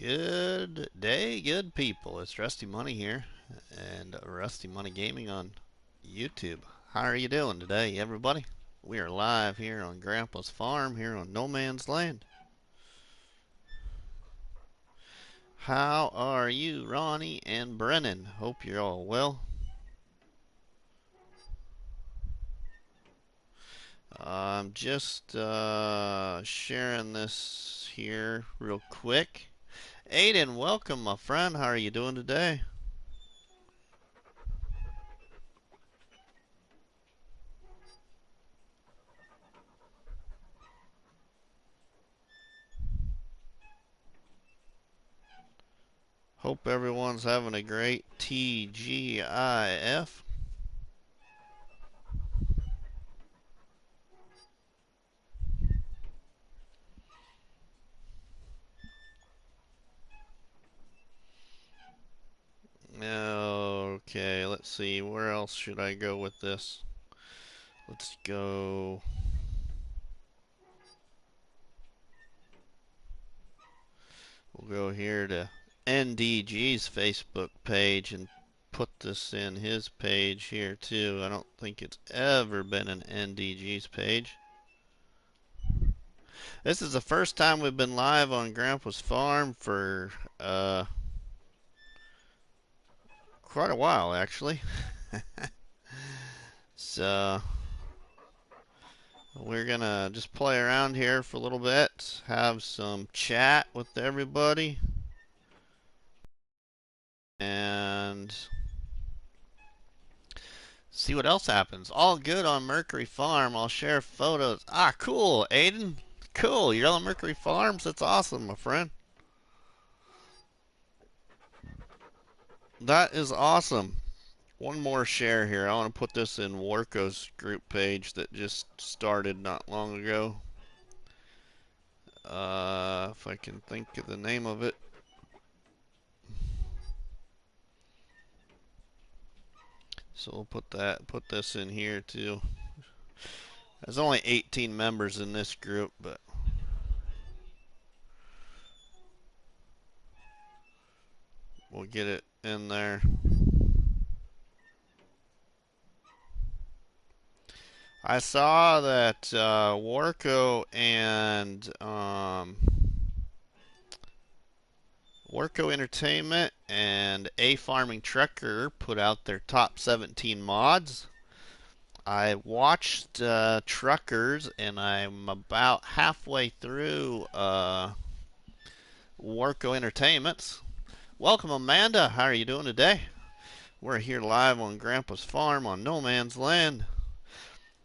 Good day, good people. It's Rusty Money here, and Rusty Money Gaming on YouTube. How are you doing today, everybody? We are live here on Grandpa's farm here on No Man's Land. How are you, Ronnie and Brennan? Hope you're all well. I'm just sharing this here real quick. Aiden, welcome, my friend. How are you doing today? Hope everyone's having a great TGIF. Okay, let's see. Where else should I go with this? Let's go. We'll go here to NDG's Facebook page and put this in his page here too. I don't think it's ever been an NDG's page. This is the first time we've been live on Grandpa's farm for quite a while, actually. So we're gonna just play around here for a little bit, have some chat with everybody, and see what else happens. All good on Mercury Farm. I'll share photos. Ah, cool, Aiden. Cool, you're on Mercury Farms. That's awesome, my friend. That is awesome. One more share here. I want to put this in Warco's group page that just started not long ago. If I can think of the name of it. So we'll put this in here too. There's only 18 members in this group, but we'll get it in there. I saw that Warco and Warco Entertainment and A Farming Trekker put out their top 17 mods. I watched Truckers, and I'm about halfway through Warco Entertainment's. Welcome, Amanda. How are you doing today? We're here live on Grandpa's farm on No Man's Land.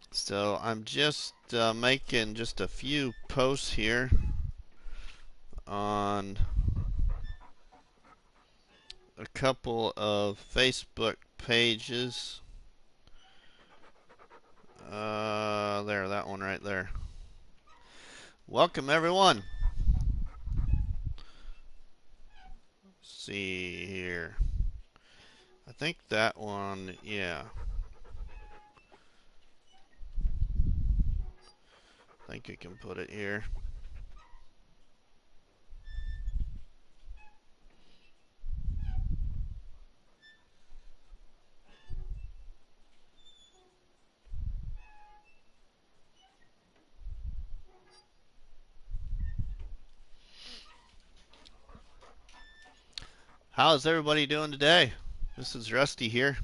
So I'm just making just a few posts here on a couple of Facebook pages. There, that one right there. Welcome, everyone. Let's see here. I think that one, yeah. I think I can put it here. How's everybody doing today? This is Rusty here.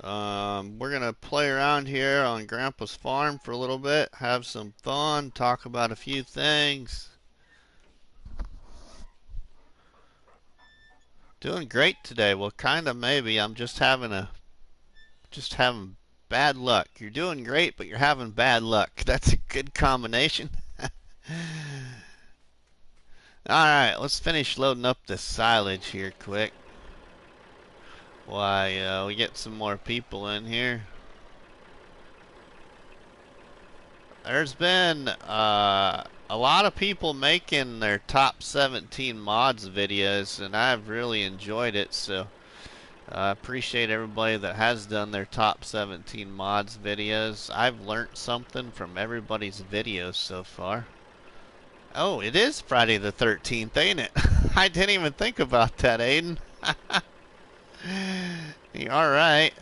We're gonna play around here on Grandpa's farm for a little bit, have some fun, talk about a few things. Doing great today. Well, kind of maybe. I'm just having bad luck. You're doing great, but you're having bad luck. That's a good combination. Alright, let's finish loading up this silage here quick. Why, we get some more people in here. There's been a lot of people making their top 17 mods videos, and I've really enjoyed it, so I appreciate everybody that has done their top 17 mods videos. I've learned something from everybody's videos so far. Oh, it is Friday the 13th, ain't it? I didn't even think about that, Aiden. You alright?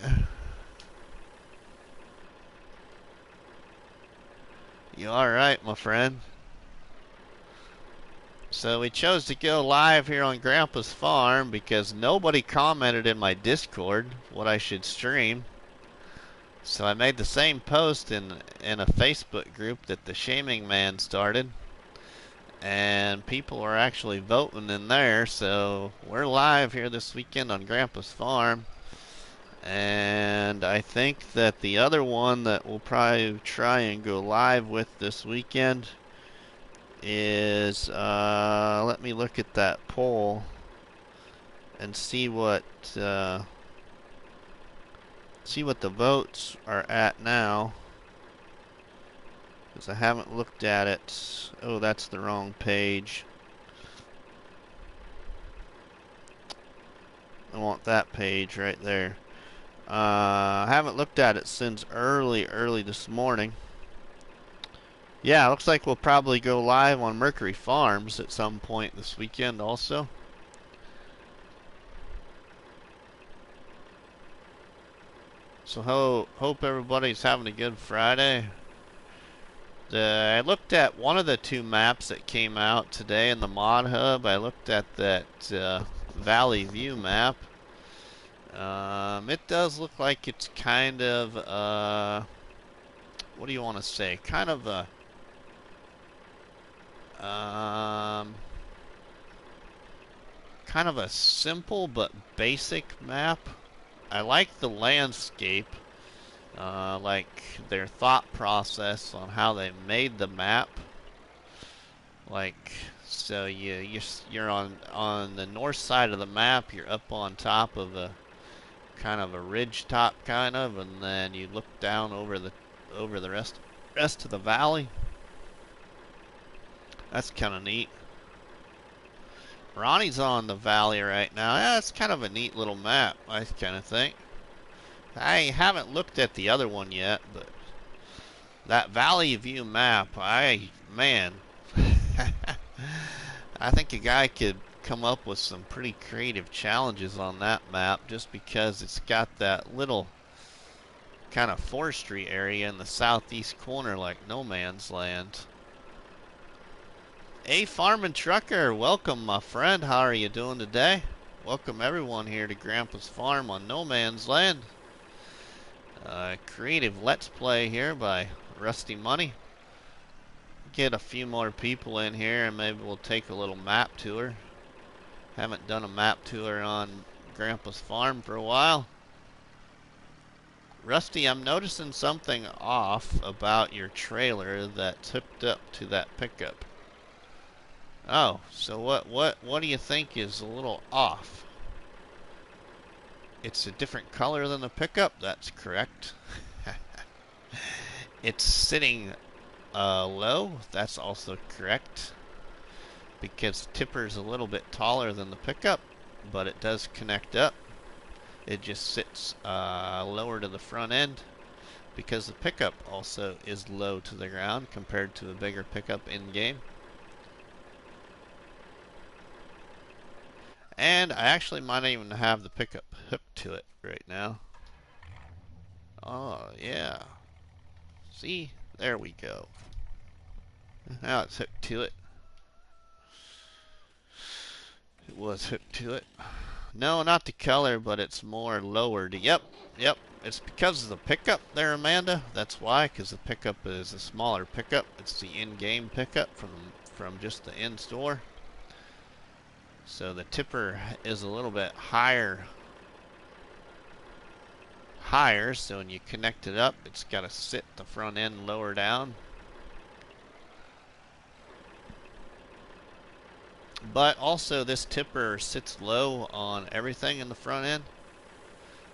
You alright, my friend? So we chose to go live here on Grandpa's farm because nobody commented in my Discord what I should stream. So I made the same post in a Facebook group that the Shaming Man started. And people are actually voting in there, so we're live here this weekend on Grandpa's farm. And I think that the other one that we'll probably try and go live with this weekend is, let me look at that poll and see what the votes are at now, because I haven't looked at it. Oh, that's the wrong page. I want that page right there. I haven't looked at it since early this morning. Yeah, looks like we'll probably go live on Mercury Farms at some point this weekend also. So hope everybody's having a good Friday. I looked at one of the two maps that came out today in the mod hub. I looked at that Valley View map. It does look like it's kind of what do you want to say? Kind of a kind of a simple but basic map. I like the landscape, like their thought process on how they made the map. Like, so you're on the north side of the map. You're up on top of a kind of a ridge top, kind of, and then you look down over the rest of the valley. That's kind of neat. Ronnie's on the valley right now. Yeah, it's kind of a neat little map, I kind of think. I haven't looked at the other one yet, but that Valley View map, man, I think a guy could come up with some pretty creative challenges on that map just because it's got that little kind of forestry area in the southeast corner like no man's land. Hey, Farmin' Trucker, welcome, my friend. How are you doing today? Welcome everyone here to Grandpa's Farm on No Man's Land. Creative Let's Play here by RustyMoney. Get a few more people in here and maybe we'll take a little map tour. Haven't done a map tour on Grandpa's Farm for a while. Rusty, I'm noticing something off about your trailer that's hooked up to that pickup. Oh, so what do you think is a little off? It's a different color than the pickup? That's correct. It's sitting low? That's also correct. Because the tipper's a little bit taller than the pickup, but it does connect up. It just sits lower to the front end because the pickup also is low to the ground compared to a bigger pickup in-game. And I actually might even have the pickup hooked to it right now. Oh, yeah. See? There we go. Now it's hooked to it. It was hooked to it. No, not the color, but it's more lowered. Yep. It's because of the pickup there, Amanda. That's why, because the pickup is a smaller pickup. It's the in-game pickup from just the in-store. So the tipper is a little bit higher, so when you connect it up, it's got to sit the front end lower down. But also this tipper sits low on everything in the front end.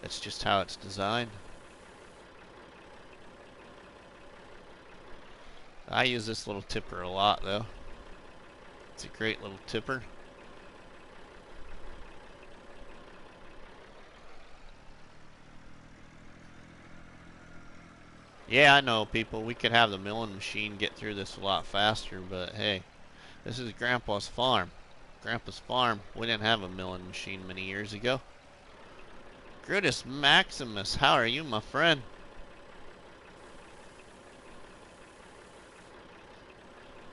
That's just how it's designed. I use this little tipper a lot though. It's a great little tipper. Yeah, I know, people. We could have the milling machine get through this a lot faster, but hey, This is Grandpa's farm. Grandpa's farm. We didn't have a milling machine many years ago. Brutus Maximus, how are you, my friend?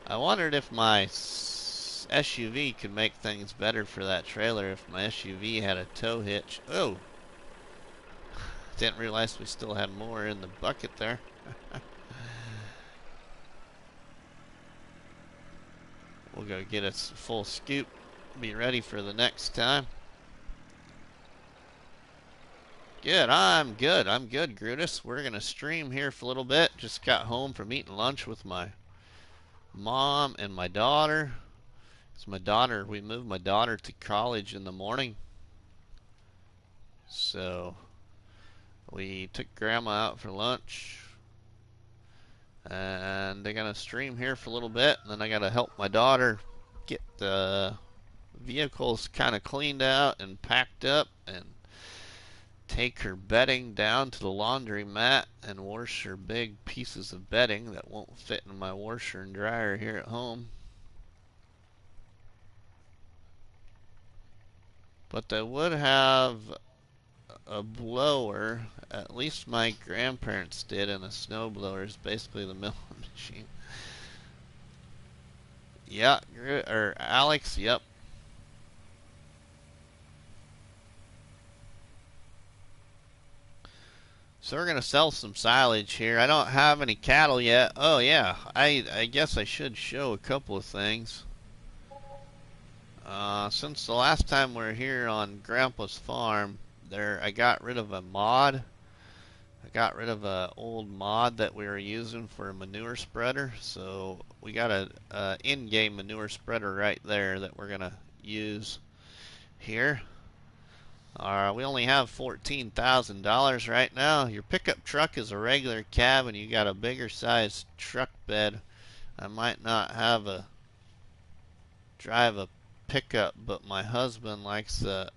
I wondered if my SUV could make things better for that trailer if my SUV had a tow hitch. Oh! Didn't realize we still had more in the bucket there. We'll go get us a full scoop. Be ready for the next time. Good, I'm good. I'm good, Brutus. We're going to stream here for a little bit. Just got home from eating lunch with my mom and my daughter. It's my daughter. We moved my daughter to college in the morning. So we took Grandma out for lunch. And they're going to stream here for a little bit. And then I got to help my daughter get the vehicles kind of cleaned out and packed up and take her bedding down to the laundromat and wash her big pieces of bedding that won't fit in my washer and dryer here at home. But they would have a blower, at least my grandparents did, and a snow blower is basically the milling machine. Yeah, or Alex, yep. So we're going to sell some silage here. I don't have any cattle yet. Oh yeah, I guess I should show a couple of things. Since the last time we were here on Grandpa's farm, I got rid of a mod. I got rid of an old mod that we were using for a manure spreader. So we got a in-game manure spreader right there that we're going to use here. We only have $14,000 right now. Your pickup truck is a regular cab and you got a bigger size truck bed. I might not have drive a pickup, but my husband likes the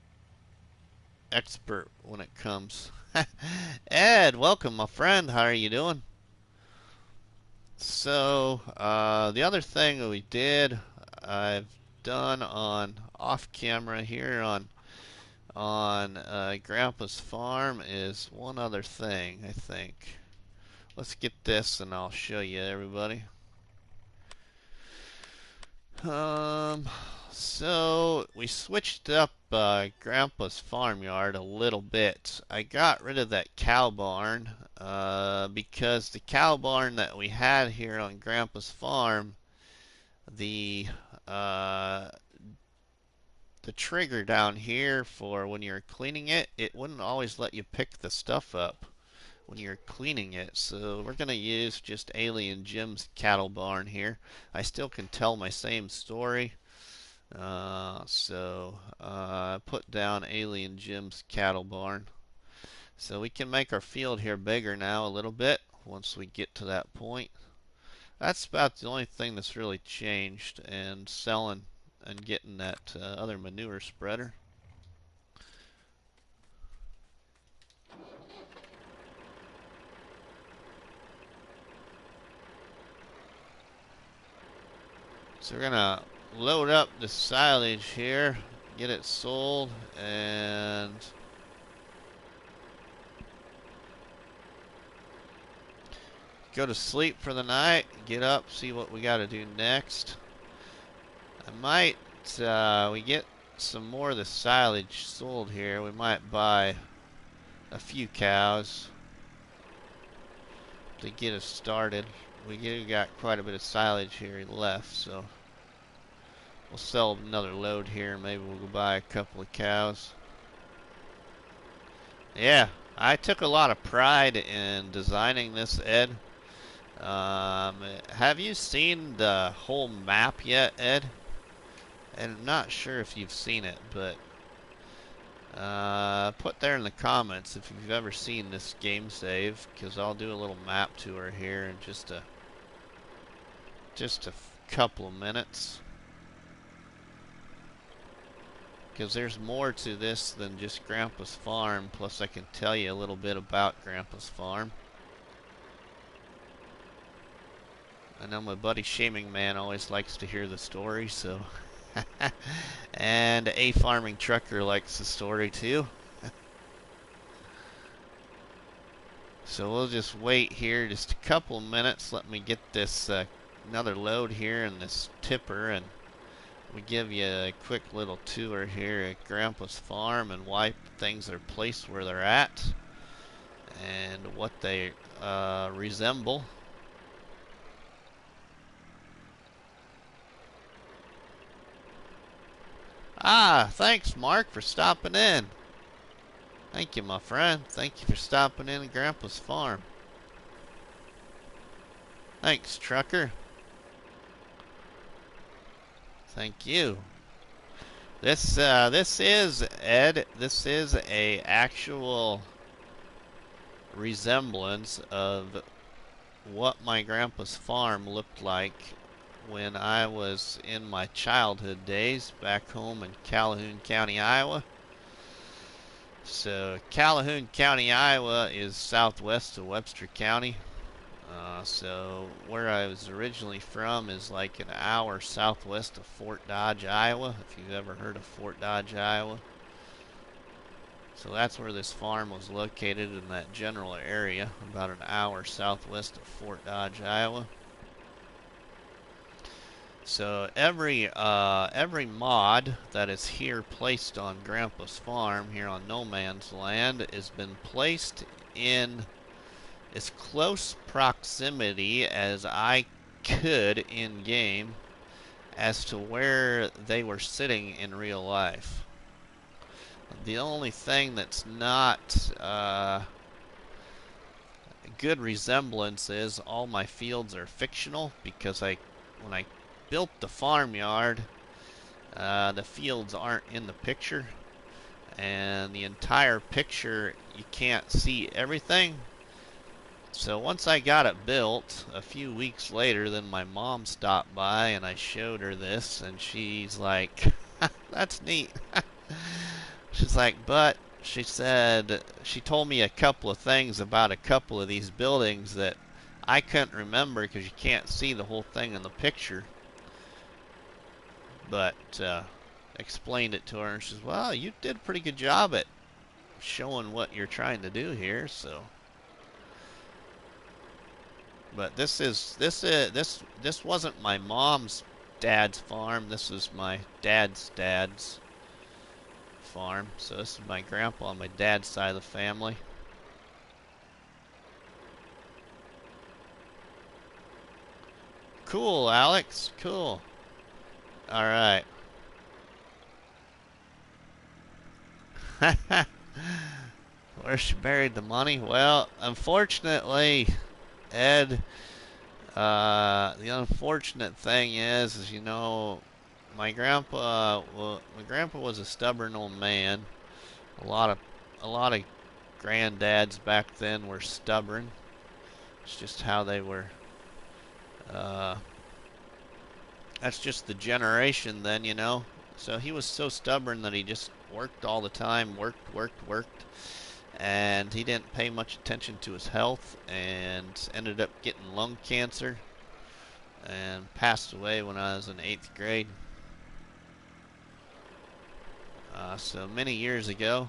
expert when it comes. Ed, welcome, my friend. How are you doing? So the other thing that we did, I've done on off camera here on Grandpa's farm is one other thing, I think. Let's get this and I'll show you, everybody. So we switched up Grandpa's farmyard a little bit. I got rid of that cow barn because the cow barn that we had here on Grandpa's farm, the trigger down here for when you're cleaning it, it wouldn't always let you pick the stuff up when you're cleaning it. So we're going to use just Alien Jim's cattle barn here. I still can tell my same story. I put down Alien Jim's cattle barn. So we can make our field here bigger now a little bit once we get to that point. That's about the only thing that's really changed, and selling and getting that other manure spreader. So we're gonna load up the silage here, get it sold, and go to sleep for the night, get up, see what we gotta do next. I might, we get some more of the silage sold here, we might buy a few cows to get us started. We got quite a bit of silage here left, so we'll sell another load here. Maybe we'll go buy a couple of cows. Yeah, I took a lot of pride in designing this, Ed. Have you seen the whole map yet, Ed? And I'm not sure if you've seen it, but put there in the comments if you've ever seen this game save, because I'll do a little map tour here in just a couple of minutes. Because there's more to this than just Grandpa's farm, plus I can tell you a little bit about Grandpa's farm. I know my buddy Shaming Man always likes to hear the story, so. And A Farming Trucker likes the story too. So we'll just wait here just a couple minutes. Let me get this another load here in this tipper, and we give you a quick little tour here at Grandpa's farm and why things are placed where they're at and what they resemble. Ah, thanks Mark for stopping in. Thank you, my friend. Thank you for stopping in at Grandpa's farm. Thanks, trucker. Thank you. This is Ed. This is a actual resemblance of what my grandpa's farm looked like when I was in my childhood days back home in Calhoun County, Iowa. So Calhoun County, Iowa is southwest of Webster County. So where I was originally from is like an hour southwest of Fort Dodge, Iowa, if you've ever heard of Fort Dodge, Iowa. So that's where this farm was located, in that general area, about an hour southwest of Fort Dodge, Iowa. So every mod that is here placed on Grandpa's farm here on No Man's Land has been placed in as close proximity as I could in game as to where they were sitting in real life. The only thing that's not good resemblance is all my fields are fictional, because when I built the farmyard, the fields aren't in the picture, and the entire picture, you can't see everything. So once I got it built, a few weeks later, then my mom stopped by and I showed her this, and she's like, that's neat. She's like, but she said, she told me a couple of things about a couple of these buildings that I couldn't remember because you can't see the whole thing in the picture. But explained it to her, and she says, well, you did a pretty good job at showing what you're trying to do here. So, but this wasn't my mom's dad's farm. This is my dad's farm. So this is my grandpa on my dad's side of the family. Cool, Alex. Cool. All right. Where she buried the money? Well, unfortunately, Ed, the unfortunate thing is, you know, my grandpa was a stubborn old man. A lot of granddads back then were stubborn. It's just how they were. That's just the generation then, you know. So he was so stubborn that he just worked all the time, worked, and he didn't pay much attention to his health, and ended up getting lung cancer and passed away when I was in 8th grade. So many years ago.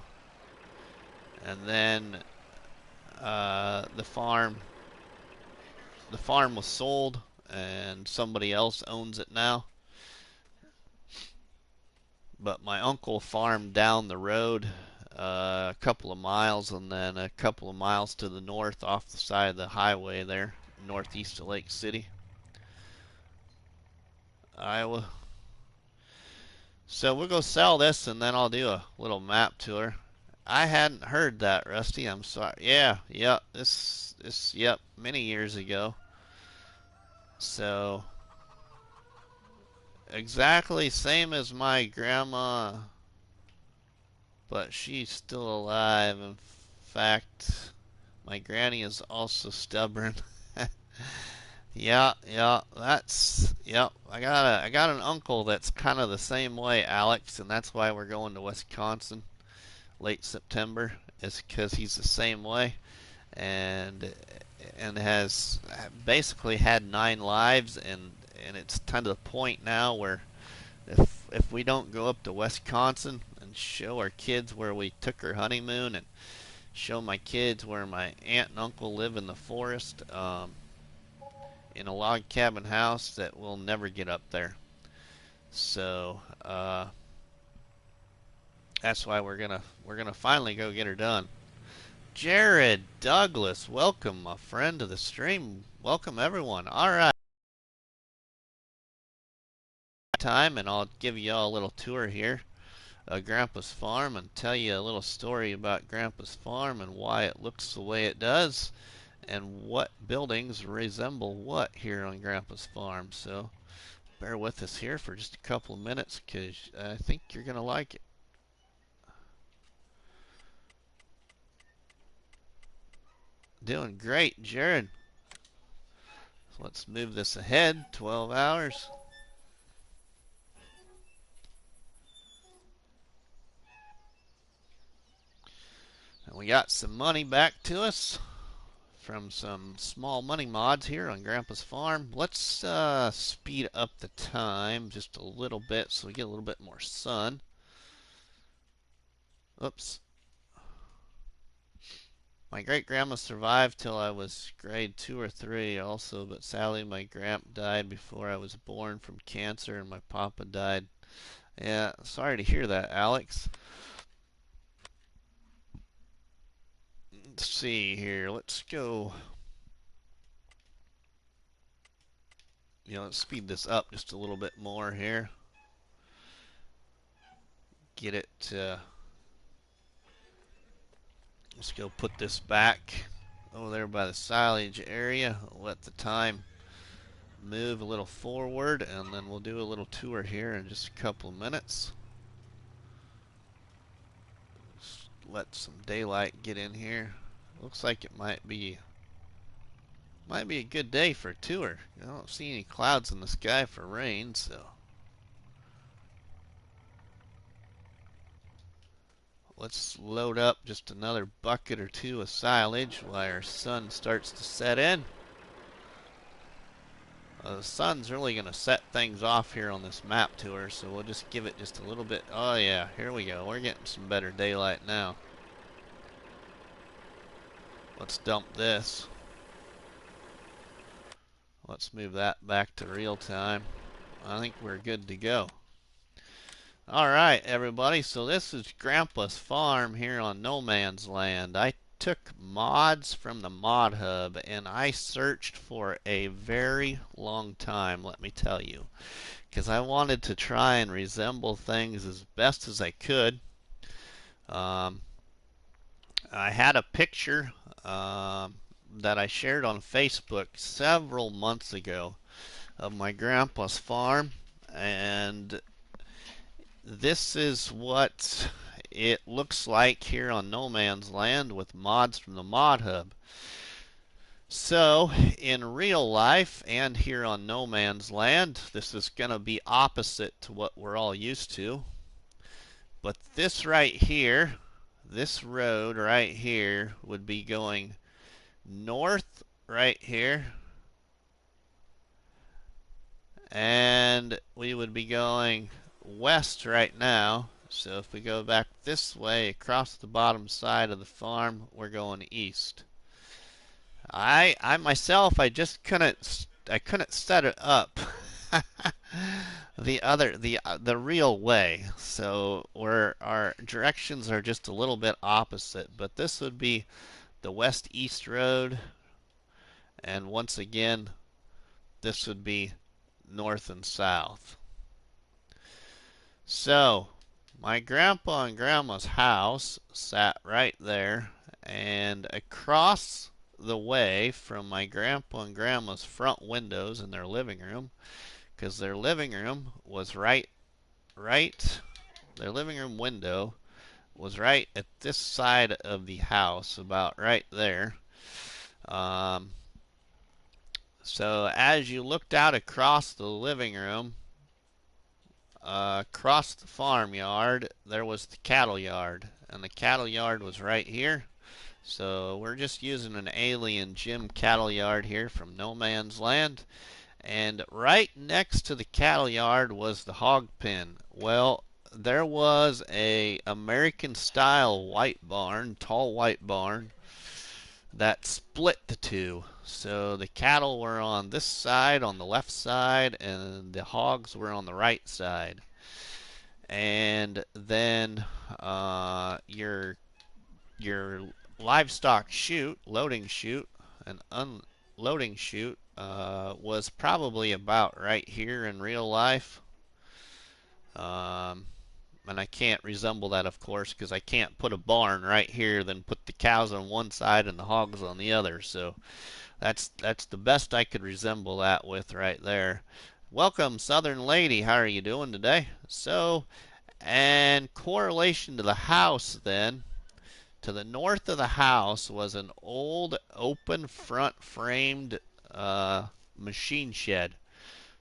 And then the farm was sold, and somebody else owns it now. But my uncle farmed down the road a couple of miles, and then a couple of miles to the north off the side of the highway there, northeast of Lake City, Iowa. So we'll go sell this, and then I'll do a little map tour. I hadn't heard that, Rusty. I'm sorry. Yeah, yep, many years ago. So exactly same as my grandma, but she's still alive. In fact, my granny is also stubborn. Yeah, that's, yep. I got an uncle that's kind of the same way, Alex, and that's why we're going to Wisconsin late September, is because he's the same way. And and has basically had 9 lives, and it's kind of the point now where if we don't go up to Wisconsin and show our kids where we took our honeymoon and show my kids where my aunt and uncle live in the forest, in a log cabin house, that we'll never get up there. So that's why we're gonna finally go get her done. Jared Douglas, welcome, my friend, to the stream. Welcome everyone. All right, time, and I'll give you all a little tour here of Grandpa's farm and tell you a little story about Grandpa's farm and why it looks the way it does and what buildings resemble what here on Grandpa's farm. So bear with us here for just a couple of minutes because I think you're going to like it. Doing great, Jared. So let's move this ahead 12 hours. And we got some money back to us from some small money mods here on Grandpa's farm. Let's speed up the time just a little bit so we get a little bit more sun. Oops. My great-grandma survived till I was grade 2 or 3 also, but sadly my grandpa died before I was born from cancer and my papa died. Yeah, sorry to hear that, Alex. Let's see here. Let's go. Let's speed this up just a little bit more here. Get it. Let's go put this back over there by the silage area. Let the time move a little forward, and then we'll do a little tour here in just a couple of minutes. Just let some daylight get in here. Looks like it might be a good day for a tour. I don't see any clouds in the sky for rain, so let's load up just another bucket or two of silage while our sun starts to set in. The sun's really going to set things off here on this map tour, so we'll just give it just a little bit. Oh yeah, here we go. We're getting some better daylight now. Let's dump this. Let's move that back to real time. I think we're good to go. Alright, everybody, so this is Grandpa's farm here on No Man's Land. I took mods from the mod hub and I searched for a very long time, let me tell you, because I wanted to try and resemble things as best as I could. I had a picture that I shared on Facebook several months ago of my grandpa's farm, and this is what it looks like here on No Man's Land with mods from the mod hub. So in real life and here on No Man's Land, this is going to be opposite to what we're all used to. But this right here, this road right here, would be going north right here, and we would be going west right now. So if we go back this way across the bottom side of the farm, we're going east. I myself, I just couldn't set it up the real way. So our directions are just a little bit opposite, but this would be the west-east road, and once again this would be north and south. So my grandpa and grandma's house sat right there, and across the way from my grandpa and grandma's front windows in their living room, because their living room was right their living room window was right at this side of the house, about right there. So as you looked out across the living room, across the farmyard, there was the cattle yard, and the cattle yard was right here. So we're just using an alien Jim cattle yard here from No Man's Land. And right next to the cattle yard was the hog pen. Well, there was a American style white barn, tall white barn, that split the two. So the cattle were on this side, on the left side, and the hogs were on the right side. And then your livestock chute, loading chute, and unloading chute was probably about right here in real life. Um, and I can't resemble that, of course, because I can't put a barn right here, then put the cows on one side and the hogs on the other. So that's the best I could resemble that with right there. Welcome, Southern Lady. How are you doing today? So, and correlation to the house then. To the north of the house was an old open front framed machine shed.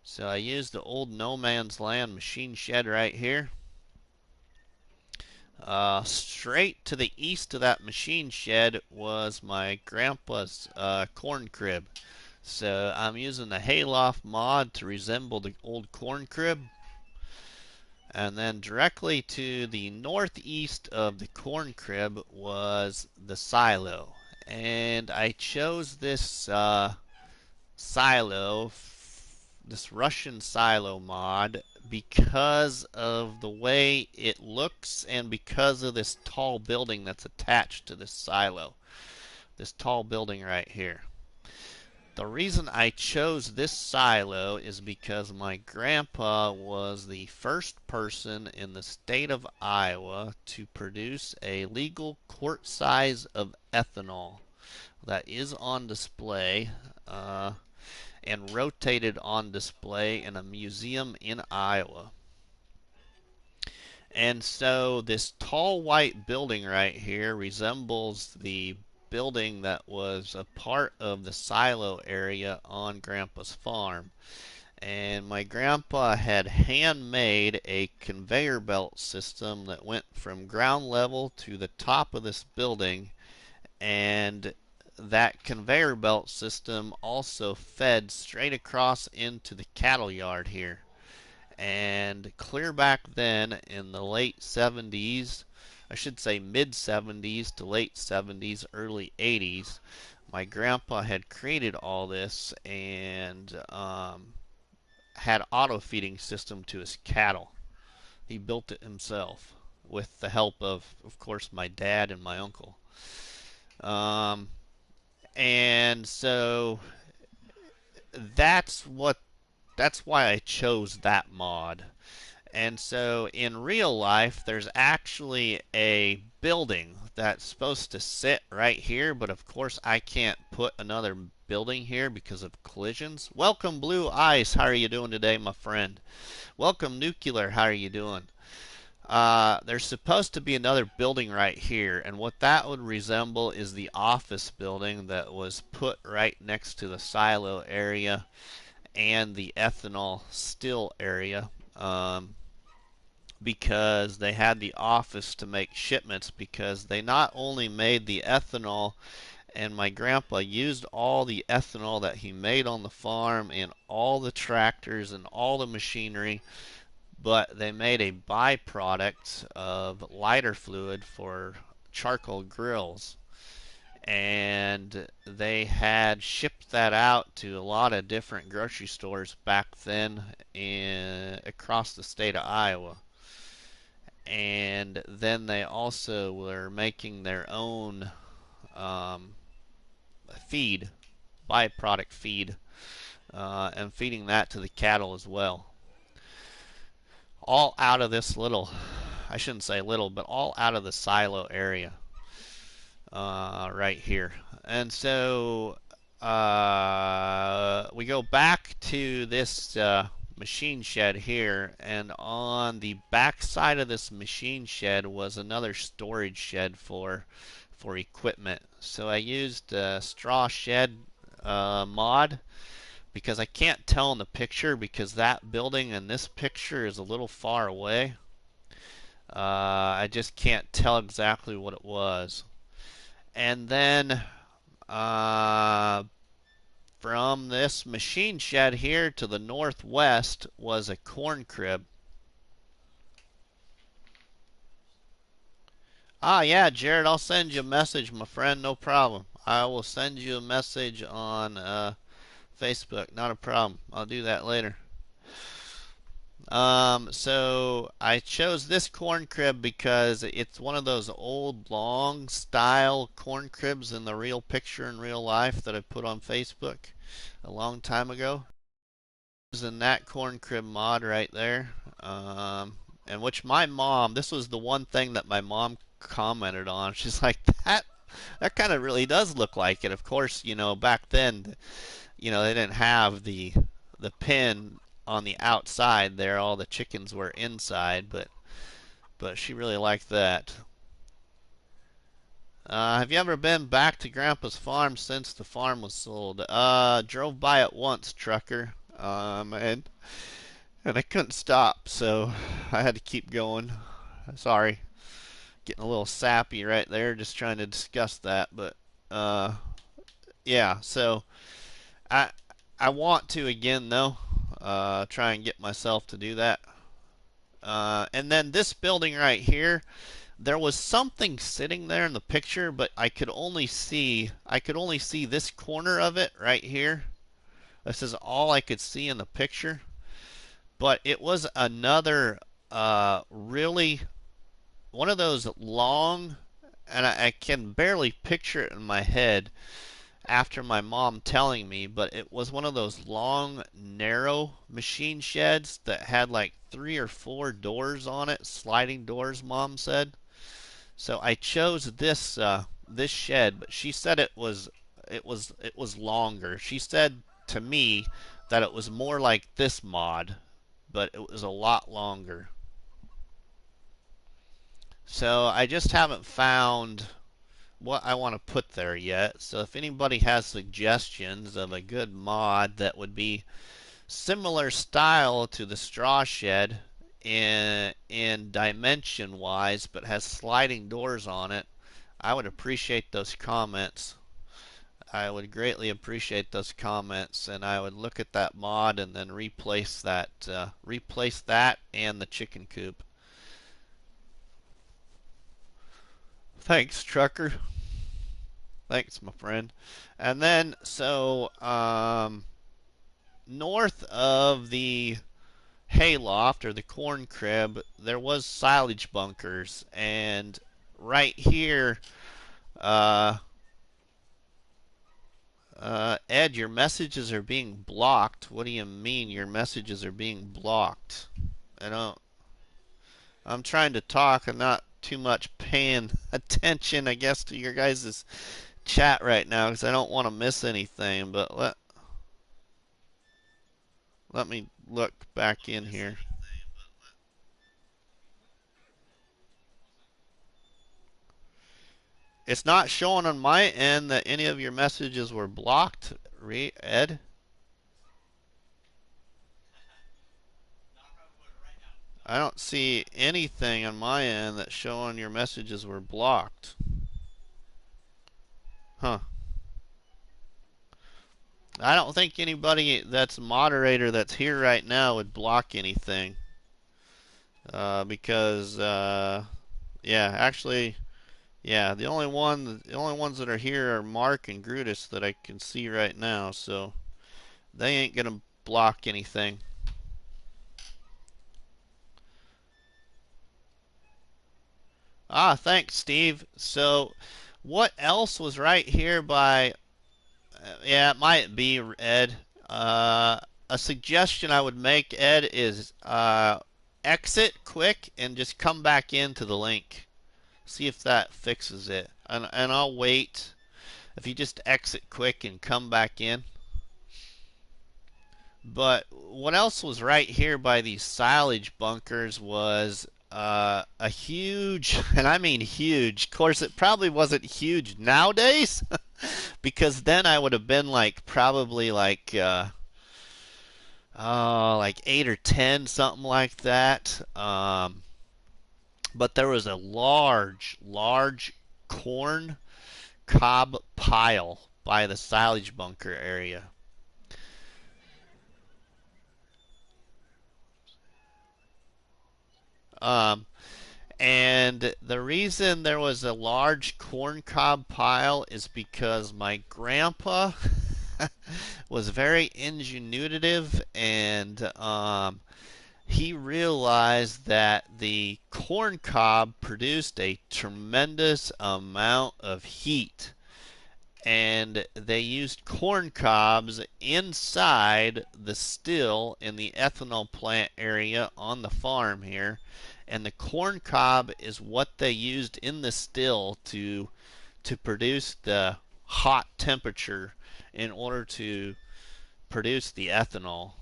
So I used the old No Man's Land machine shed right here. Straight to the east of that machine shed was my grandpa's corn crib. So I'm using the hayloft mod to resemble the old corn crib. And then directly to the northeast of the corn crib was the silo. And I chose this silo, this Russian silo mod, because of the way it looks and because of this tall building that's attached to this silo. This tall building right here. The reason I chose this silo is because my grandpa was the first person in the state of Iowa to produce a legal quart size of ethanol that is on display and rotated on display in a museum in Iowa. And so this tall white building right here resembles the building that was a part of the silo area on Grandpa's farm. And my grandpa had handmade a conveyor belt system that went from ground level to the top of this building, and that conveyor belt system also fed straight across into the cattle yard here. And clear back then in the late 70s, I should say mid 70s to late 70s, early 80s, my grandpa had created all this and had auto feeding system to his cattle. He built it himself with the help of course, my dad and my uncle. Um, and so that's why I chose that mod. And so in real life, there's actually a building that's supposed to sit right here, but of course I can't put another building here because of collisions. Welcome, Blue Ice. How are you doing today, my friend? Welcome, Nuclear. How are you doing? There's supposed to be another building right here, and what that would resemble is the office building that was put right next to the silo area and the ethanol still area. Because they had the office to make shipments, because they not only made the ethanol, and my grandpa used all the ethanol that he made on the farm in all the tractors and all the machinery, but they made a byproduct of lighter fluid for charcoal grills. And they had shipped that out to a lot of different grocery stores back then across the state of Iowa. And then they also were making their own feed, byproduct feed, and feeding that to the cattle as well. All out of this little, I shouldn't say little, but all out of the silo area right here. And so we go back to this machine shed here, and on the back side of this machine shed was another storage shed for equipment. So I used a straw shed mod, because I can't tell in the picture, because that building in this picture is a little far away. I just can't tell exactly what it was. And then from this machine shed here to the northwest was a corn crib. Ah, yeah, Jared, I'll send you a message, my friend. No problem. I will send you a message on Facebook. Not a problem. I'll do that later. So I chose this corn crib because it's one of those old long style corn cribs in the real picture in real life that I put on Facebook a long time ago. In that corn crib mod right there. And which my mom, this was the one thing that my mom commented on. She's like, that kind of really does look like it. Of course, back then, they didn't have the pin on the outside there. All the chickens were inside, but she really liked that. Have you ever been back to Grandpa's farm since the farm was sold? Drove by it once, trucker. And I couldn't stop, so I had to keep going. Sorry, getting a little sappy right there, just trying to discuss that. But yeah, so I I want to again though, try and get myself to do that. And then this building right here, there was something sitting there in the picture, but I could only see this corner of it right here. This is all I could see in the picture. But it was another really one of those long, and I can barely picture it in my head after my mom telling me, but it was one of those long, narrow machine sheds that had like 3 or 4 doors on it, sliding doors, Mom said. So I chose this shed, but she said it was longer. She said to me that it was more like this mod, but it was a lot longer. So I just haven't found what I want to put there yet. So if anybody has suggestions of a good mod that would be similar style to the straw shed in dimension wise, but has sliding doors on it, I would appreciate those comments. I would greatly appreciate those comments, and I would look at that mod and then replace that and the chicken coop. Thanks, trucker. Thanks, my friend. And then, so north of the hayloft or the corn crib, there was silage bunkers, and right here, uh, Ed, your messages are being blocked. What do you mean your messages are being blocked? I don't. I'm trying to talk. I'm not too much paying attention, I guess, to your guys' chat right now because I don't want to miss anything. But let me look back in here. It's not showing on my end that any of your messages were blocked, Ed. I don't see anything on my end that's showing your messages were blocked. Huh. I don't think anybody that's a moderator that's here right now would block anything. Because, yeah, actually, yeah, the only ones that are here are Mark and Grutus that I can see right now, so they ain't gonna block anything. Ah, thanks, Steve. So, what else was right here by? Yeah, it might be Ed. A suggestion I would make, Ed, is exit quick and just come back into the link. See if that fixes it. And I'll wait. If you just exit quick and come back in. But what else was right here by these silage bunkers was a huge, and I mean huge. Of course, it probably wasn't huge nowadays, because then I would have been like probably like 8 or 10, something like that. But there was a large corn cob pile by the silage bunker area. Um, and the reason there was a large corn cob pile is because my grandpa was very ingenuitive, and he realized that the corn cob produced a tremendous amount of heat, and they used corn cobs inside the still in the ethanol plant area on the farm here. And the corn cob is what they used in the still to produce the hot temperature in order to produce the ethanol,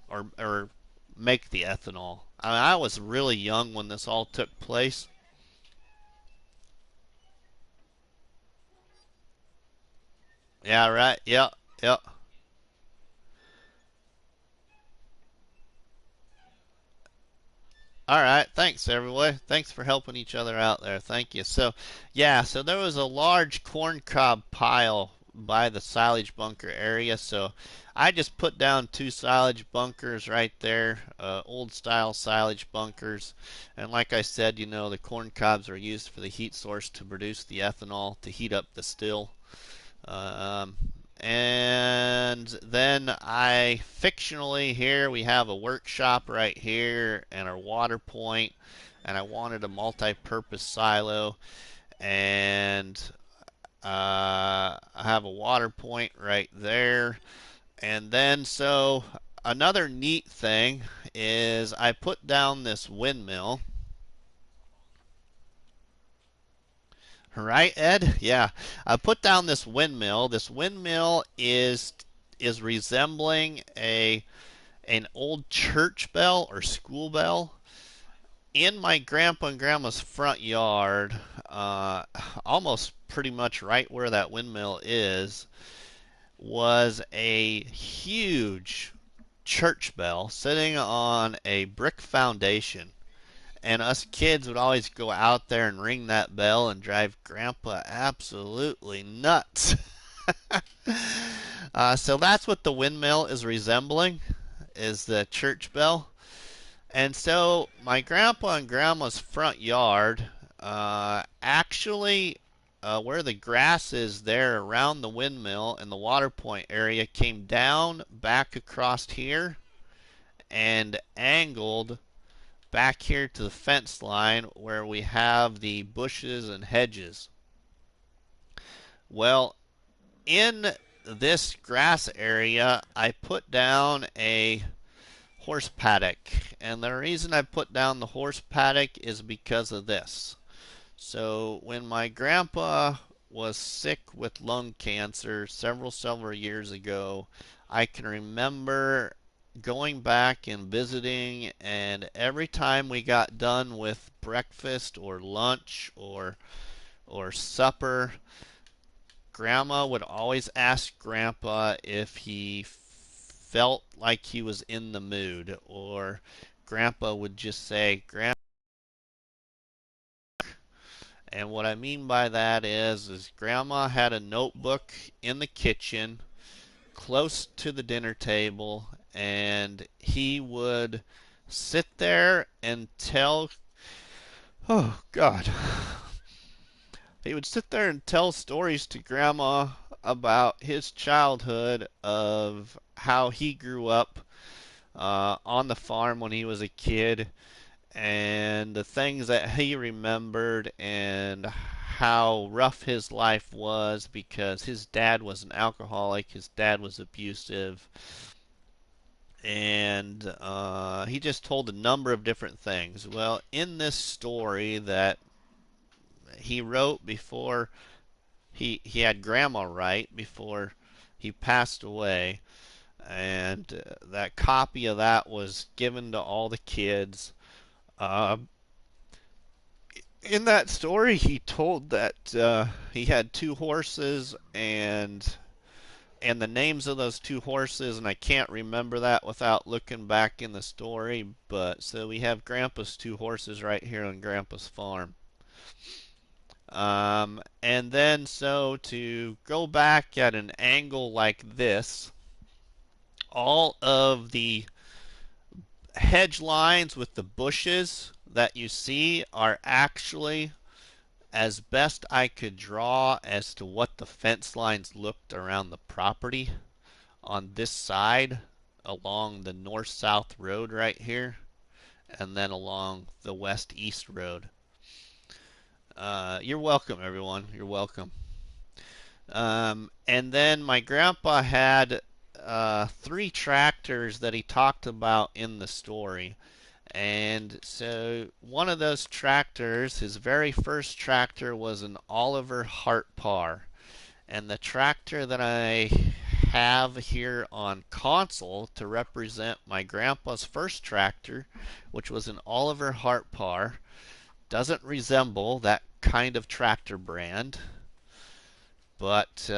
or make the ethanol. I mean, I was really young when this all took place. Yeah, right. Yep, yep. All right, thanks everyone. Thanks for helping each other out there. Thank you. So, yeah, so there was a large corn cob pile by the silage bunker area. So, I just put down two silage bunkers right there, old style silage bunkers. And like I said, you know, the corn cobs are used for the heat source to produce the ethanol to heat up the still. Um, and then I fictionally here we have a workshop right here and our water point, and I wanted a multi-purpose silo, and I have a water point right there. And then so another neat thing is I put down this windmill. Right, Ed? Yeah. I put down this windmill. This windmill is resembling a an old church bell or school bell. In my grandpa and grandma's front yard, almost pretty much right where that windmill is, was a huge church bell sitting on a brick foundation. And us kids would always go out there and ring that bell and drive Grandpa absolutely nuts. So that's what the windmill is resembling, is the church bell. And so my grandpa and grandma's front yard, actually, where the grass is there around the windmill and the water point area, came down back across here and angled back here to the fence line where we have the bushes and hedges. Well, in this grass area, I put down a horse paddock. And the reason I put down the horse paddock is because of this. So when my grandpa was sick with lung cancer several years ago, I can remember going back and visiting, and every time we got done with breakfast or lunch or supper, Grandma would always ask Grandpa if he felt like he was in the mood, or Grandpa would just say, Grandpa. And what I mean by that is Grandma had a notebook in the kitchen close to the dinner table, and he would sit there and tell, oh God, he would sit there and tell stories to Grandma about his childhood, of how he grew up on the farm when he was a kid, and the things that he remembered, and how rough his life was because his dad was an alcoholic, his dad was abusive, and he just told a number of different things. Well, in this story that he wrote before he had Grandma write before he passed away, and that copy of that was given to all the kids. Uh, in that story, he told that he had two horses, and the names of those two horses, and I can't remember that without looking back in the story. But so we have Grandpa's two horses right here on Grandpa's farm. And then so to go back at an angle like this, all of the hedge lines with the bushes that you see are actually as best I could draw as to what the fence lines looked around the property on this side along the north-south road right here, and then along the west-east road. You're welcome, everyone. You're welcome. And then my grandpa had 3 tractors that he talked about in the story. And so one of those tractors, his very first tractor, was an Oliver Hart Par. And the tractor that I have here on console to represent my grandpa's first tractor, which was an Oliver Hart Par, doesn't resemble that kind of tractor brand. But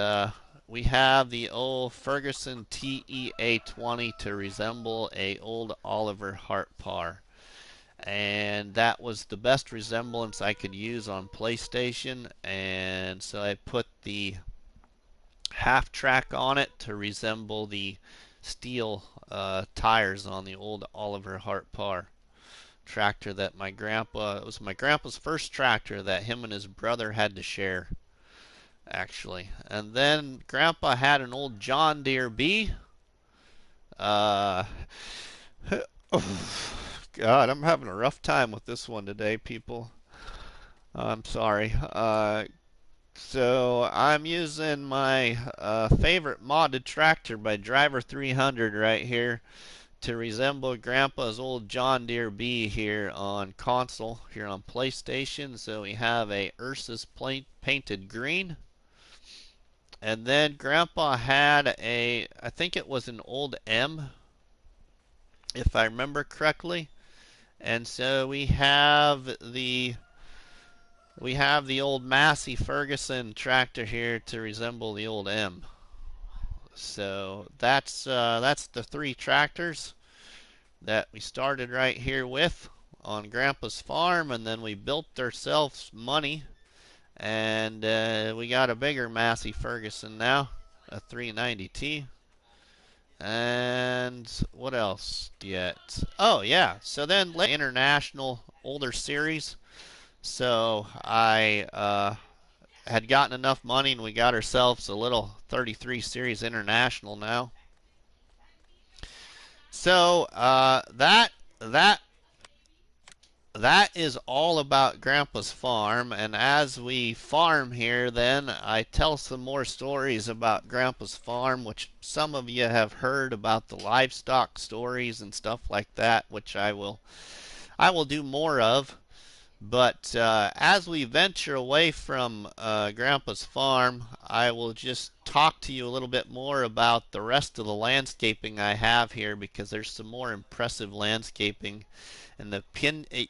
we have the old Ferguson TEA20 to resemble a old Oliver Hart Par. And that was the best resemblance I could use on PlayStation, and so I put the half track on it to resemble the steel tires on the old Oliver Hart Par tractor that my grandpa, it was my grandpa's first tractor that him and his brother had to share, actually. And then grandpa had an old John Deere B. Uh, God, I'm having a rough time with this one today, people. I'm sorry. So I'm using my favorite modded tractor by Driver 300 right here to resemble Grandpa's old John Deere B here on console, here on PlayStation. So we have a Ursus painted green. And then Grandpa had a, I think it was an old M, if I remember correctly. And so we have the old Massey Ferguson tractor here to resemble the old M. So that's the 3 tractors that we started right here with on Grandpa's farm, and then we built ourselves money, and we got a bigger Massey Ferguson now, a 390T. And what else yet? Oh yeah, so then international older series. So I had gotten enough money, and we got ourselves a little 33 Series International now. So that is all about Grandpa's farm. And as we farm here, then I tell some more stories about Grandpa's farm, which some of you have heard about the livestock stories and stuff like that, which I will do more of. But as we venture away from Grandpa's farm, I will just talk to you a little bit more about the rest of the landscaping I have here, because there's some more impressive landscaping. And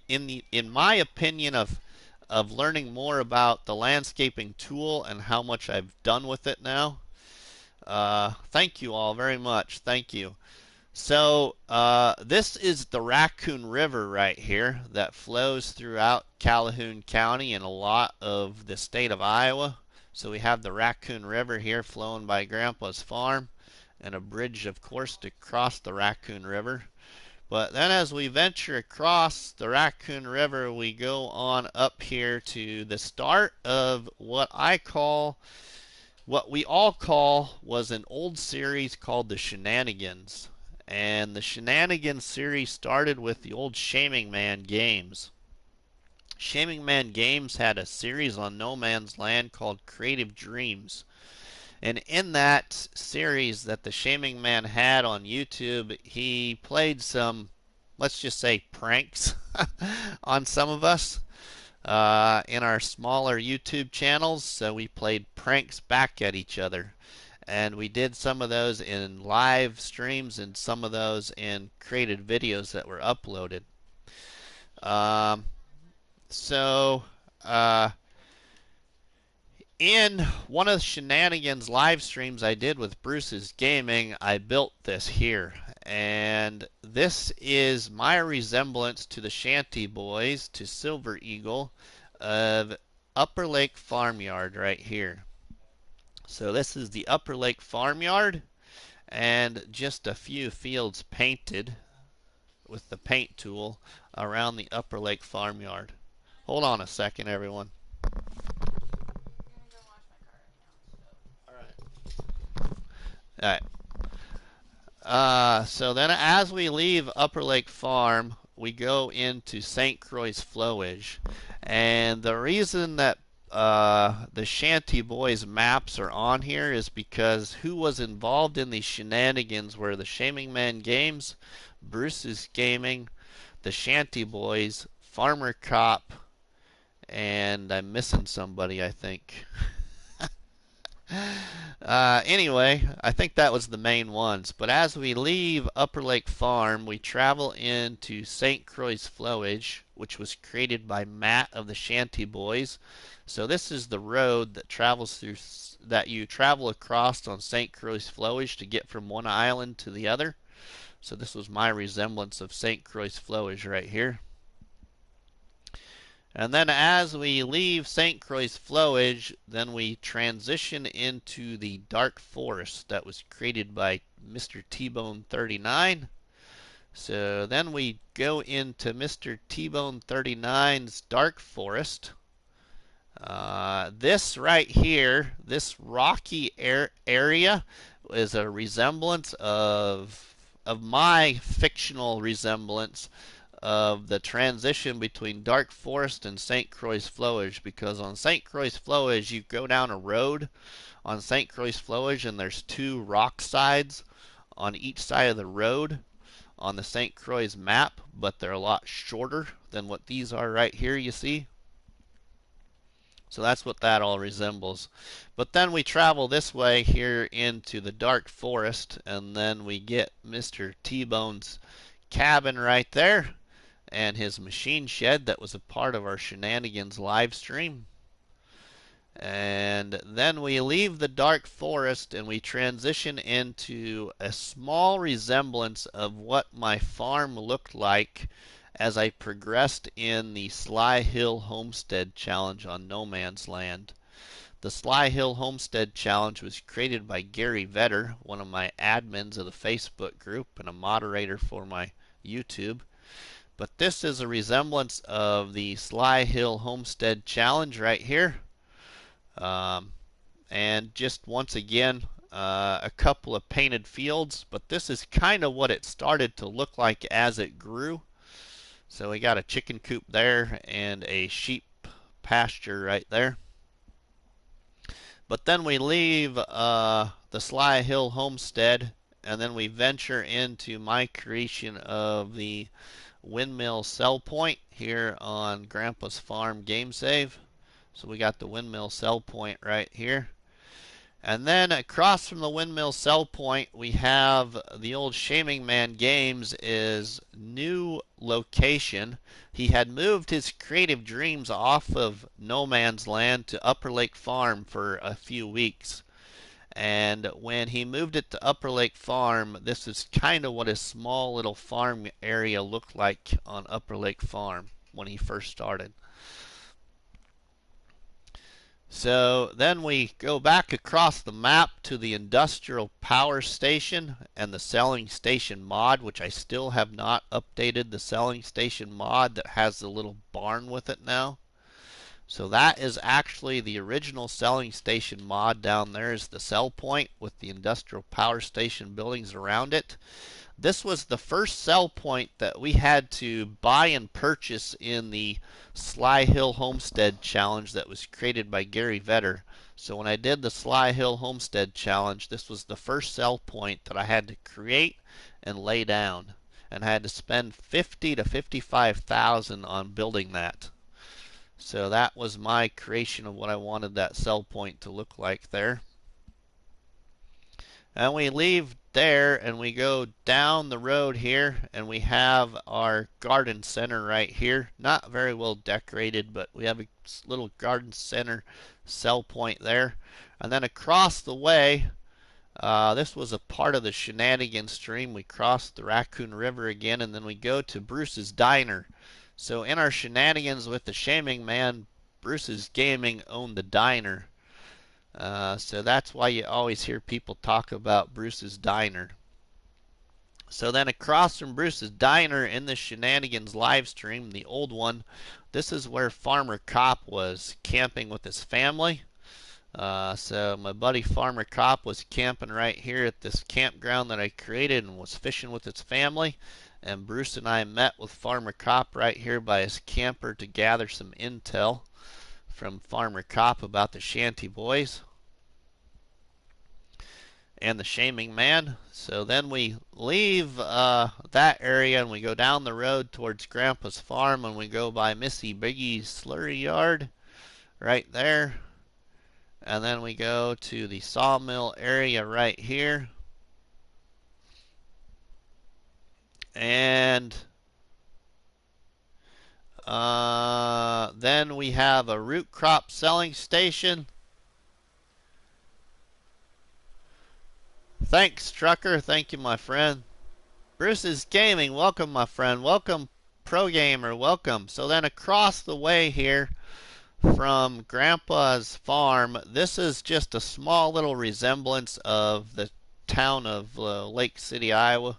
in my opinion of learning more about the landscaping tool and how much I've done with it now. Thank you all very much. Thank you. So this is the Raccoon River right here that flows throughout Calhoun County and a lot of the state of Iowa. So we have the Raccoon River here flowing by Grandpa's farm, and a bridge, of course, to cross the Raccoon River. But then as we venture across the Raccoon River, we go on up here to the start of what we all call was an old series called the Shenanigans. And the Shenanigans series started with the old Shaming Man games. Shaming Man Games had a series on No Man's Land called Creative Dreams. And in that series that the Shaming Man had on YouTube, he played some, let's just say, pranks on some of us in our smaller YouTube channels. So we played pranks back at each other. And we did some of those in live streams and some of those in created videos that were uploaded. So in one of the Shenanigans live streams I did with Bruce's Gaming, I built this here. And this is my resemblance to the Shanty Boys, to Silver Eagle, of Upper Lake Farmyard right here. So this is the Upper Lake Farmyard, and just a few fields painted with the paint tool around the Upper Lake Farmyard. Hold on a second, everyone. All right. So then as we leave Upper Lake Farm, we go into St. Croix Flowage. And the reason that the Shanty Boys maps are on here is because who was involved in these shenanigans were the Shaming Man Games, Bruce's Gaming, the Shanty Boys, Farmer Cop, and I'm missing somebody, I think. Anyway, I think that was the main ones. But as we leave Upper Lake Farm, we travel into St. Croix Flowage, which was created by Matt of the Shanty Boys. So this is the road that travels through, that you travel across on St. Croix Flowage to get from one island to the other. So this was my resemblance of St. Croix Flowage right here. And then as we leave St. Croix Flowage, then we transition into the dark forest that was created by Mr. T-Bone 39. So then we go into Mr. T-Bone 39's dark forest. This right here, this rocky area, is a resemblance of my fictional resemblance of the transition between Dark Forest and St. Croix Flowage, because on St. Croix Flowage you go down a road on St. Croix Flowage and there's two rock sides on each side of the road on the St. Croix map, but they're a lot shorter than what these are right here, you see. So that's what that all resembles. But then we travel this way here into the dark forest, and then we get Mr. T-Bone's cabin right there, and his machine shed that was a part of our Shenanigans live stream. And then we leave the dark forest and we transition into a small resemblance of what my farm looked like as I progressed in the Sly Hill Homestead Challenge on No Man's Land. The Sly Hill Homestead Challenge was created by Gary Vetter, one of my admins of the Facebook group and a moderator for my YouTube. But this is a resemblance of the Sly Hill Homestead Challenge right here. And just once again, a couple of painted fields, but this is kind of what it started to look like as it grew. So we got a chicken coop there and a sheep pasture right there. But then we leave the Sly Hill Homestead, and then we venture into my creation of the windmill sell point here on Grandpa's Farm Game Save. So we got the windmill sell point right here. And then across from the windmill sell point, we have the old Shaming Man Games' new location. He had moved his creative dreams off of No Man's Land to Upper Lake Farm for a few weeks. And when he moved it to Upper Lake Farm, this is kind of what his small little farm area looked like on Upper Lake Farm when he first started. So then we go back across the map to the industrial power station and the selling station mod, which I still have not updated the selling station mod that has the little barn with it now. So that is actually the original selling station mod. Down there is the sell point with the industrial power station buildings around it. This was the first sell point that we had to buy and purchase in the Sly Hill Homestead Challenge that was created by Gary Vetter. So when I did the Sly Hill Homestead Challenge, this was the first sell point that I had to create and lay down, and I had to spend $50,000 to $55,000 on building that. So that was my creation of what I wanted that sell point to look like there. And we leave there and we go down the road here and we have our garden center right here. Not very well decorated, but we have a little garden center sell point there. And then across the way, this was a part of the Shenanigans stream. We crossed the Raccoon River again and then we go to Bruce's Diner. So in our Shenanigans with the Shaming Man Bruce's Gaming owned the diner. So that's why you always hear people talk about Bruce's Diner. So then across from Bruce's Diner in the Shenanigans live stream, the old one, this is where Farmer Cop was camping with his family. So my buddy Farmer Cop was camping right here at this campground that I created and was fishing with his family. And Bruce and I met with Farmer Cop right here by his camper to gather some intel from Farmer Cop about the Shanty Boys and the Shaming Man. So then we leave that area and we go down the road towards Grandpa's farm and we go by Missy Biggie's slurry yard right there. And then we go to the sawmill area right here. And then we have a root crop selling station. Thanks, Trucker. Thank you, my friend. Bruce's Gaming. Welcome, my friend. Welcome, Pro Gamer. Welcome. So then across the way here from Grandpa's farm, this is just a small little resemblance of the town of Lake City, Iowa,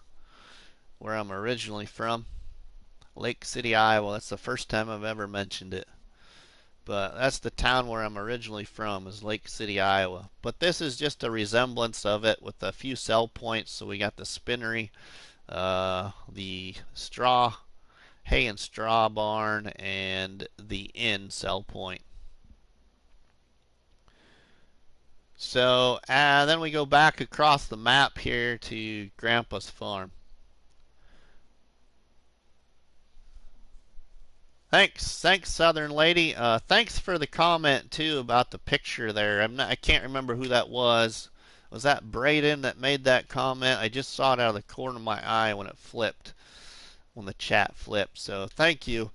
where I'm originally from. Lake City, Iowa. That's the first time I've ever mentioned it. But that's the town where I'm originally from, is Lake City, Iowa. But this is just a resemblance of it with a few sell points. So we got the spinnery, the straw, hay and straw barn, and the inn sell point. So then we go back across the map here to Grandpa's farm. Thanks, Southern Lady. Thanks for the comment too about the picture there. I can't remember who that was. Was that Braden that made that comment? I just saw it out of the corner of my eye when it flipped, when the chat flipped. So thank you.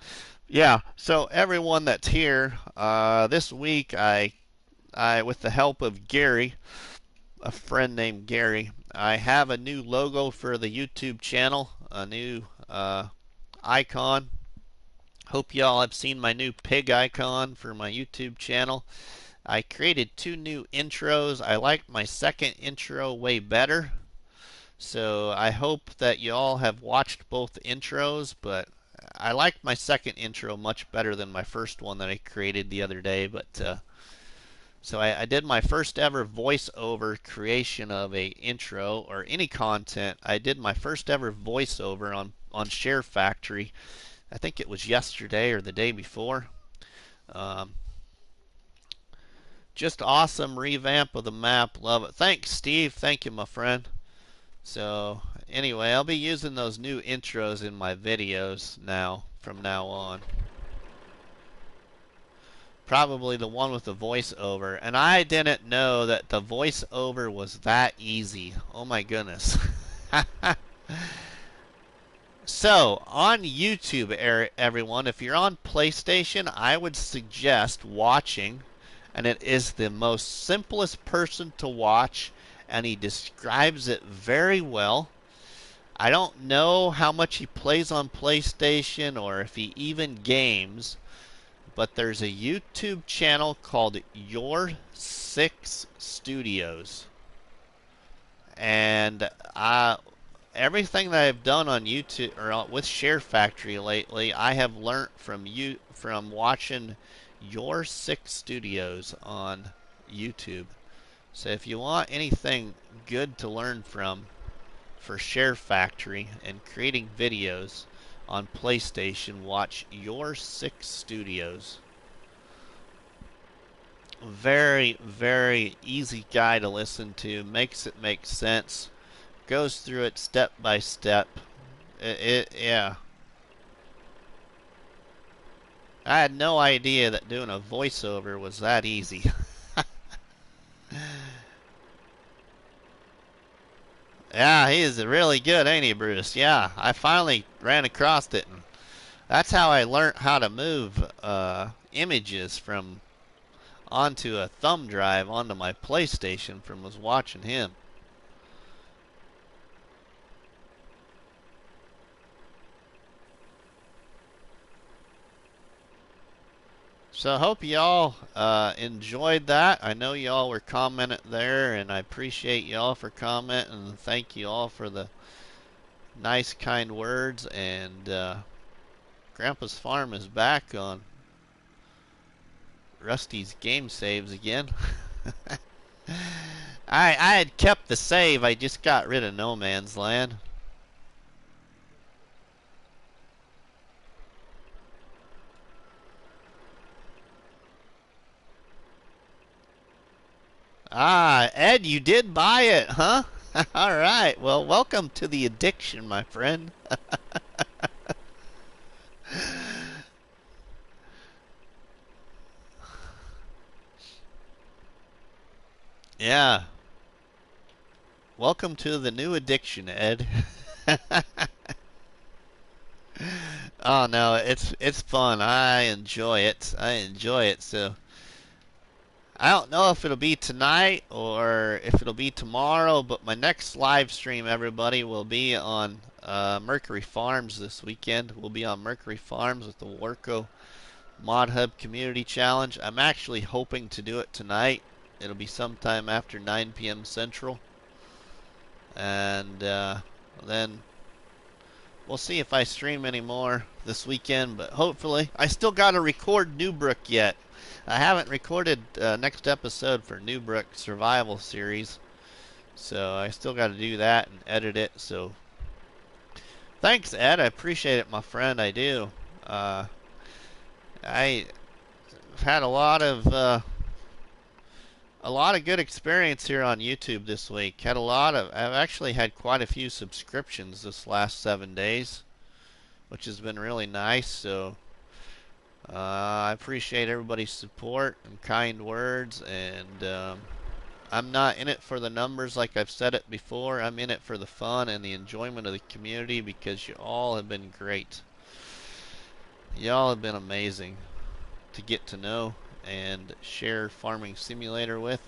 Yeah. So everyone that's here this week, I with the help of Gary, a friend named Gary, I have a new logo for the YouTube channel, a new icon. Hope y'all have seen my new pig icon for my YouTube channel. I created 2 new intros. I liked my second intro way better. So I hope that y'all have watched both intros, but I liked my second intro much better than my first one that I created the other day. But so I did my first ever voiceover creation of a intro or any content. I did my first ever voiceover on Share Factory. I think it was yesterday or the day before. Just awesome revamp of the map. Love it. Thanks, Steve. Thank you, my friend. So anyway, I'll be using those new intros in my videos now, from now on. Probably the one with the voiceover. And I didn't know that the voiceover was that easy. Oh my goodness. So, on YouTube, everyone, if you're on PlayStation, I would suggest watching, and it is the most simplest person to watch, and he describes it very well. I don't know how much he plays on PlayStation or if he even games, but there's a YouTube channel called Your 6 Studios. And everything that I've done on YouTube or with Share Factory lately, I have learnt from watching Your 6 Studios on YouTube. So if you want anything good to learn from for Share Factory and creating videos on PlayStation, watch Your 6 Studios. Very, very easy guy to listen to. Makes it make sense. Goes through it step by step. Yeah. I had no idea that doing a voiceover was that easy. Yeah, he is really good, ain't he, Bruce? Yeah, I finally ran across it, and that's how I learned how to move images from onto a thumb drive onto my PlayStation from was watching him. So I hope y'all enjoyed that. I know y'all were commenting there, and I appreciate y'all for commenting, and thank you all for the nice, kind words. And Grandpa's Farm is back on Rusty's game saves again. I had kept the save. I just got rid of No Man's Land. Ah, Ed, you did buy it, huh? All right. Well, welcome to the addiction, my friend. Yeah. Welcome to the new addiction, Ed. Oh no, it's fun. I enjoy it. I enjoy it. So I don't know if it'll be tonight or if it'll be tomorrow, but my next live stream, everybody, will be on Mercury Farms this weekend. We'll be on Mercury Farms with the Warco Mod Hub Community Challenge. I'm actually hoping to do it tonight. It'll be sometime after 9 p.m. Central. And then we'll see if I stream anymore this weekend, but hopefully. I still got to record Newbrook yet. I haven't recorded next episode for Newbrook Survival Series, so I still got to do that and edit it. So thanks, Ed. I appreciate it, my friend. I do. I've had a lot of good experience here on YouTube this week. I've actually had quite a few subscriptions this last 7 days, which has been really nice. So I appreciate everybody's support and kind words. And I'm not in it for the numbers like I've said it before. I'm in it for the fun and the enjoyment of the community because you all have been great. Y'all have been amazing to get to know and share Farming Simulator with.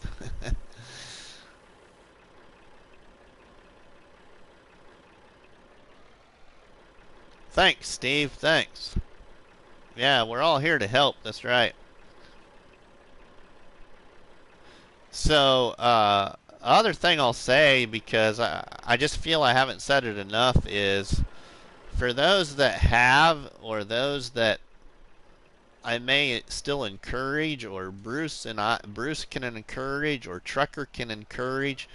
Thanks, Steve. Thanks. Yeah, we're all here to help. That's right. So, other thing I'll say, because I just feel I haven't said it enough, is for those that have, or those that I may still encourage, or Bruce can encourage, or Trucker can encourage.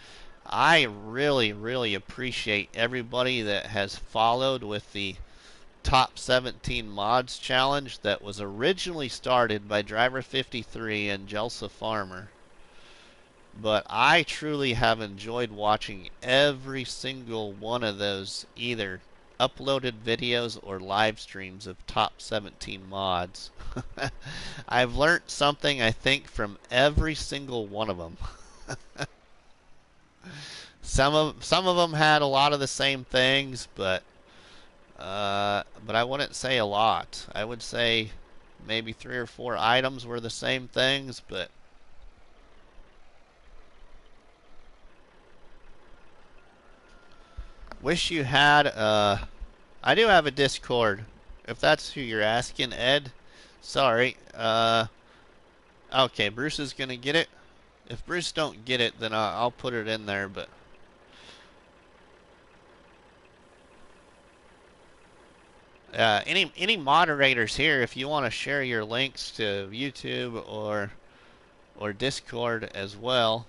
I really, really appreciate everybody that has followed with the Top 17 Mods Challenge that was originally started by Driver53 and Jelsa Farmer. But I truly have enjoyed watching every single one of those either uploaded videos or live streams of Top 17 Mods. I've learned something, I think, from every single one of them. Some of them had a lot of the same things, but I wouldn't say a lot. I would say maybe 3 or 4 items were the same things, but wish you had. I do have a Discord, if that's who you're asking, Ed. Sorry. Okay, Bruce is gonna get it. If Bruce don't get it, then I'll put it in there. But any moderators here, if you want to share your links to YouTube or Discord as well.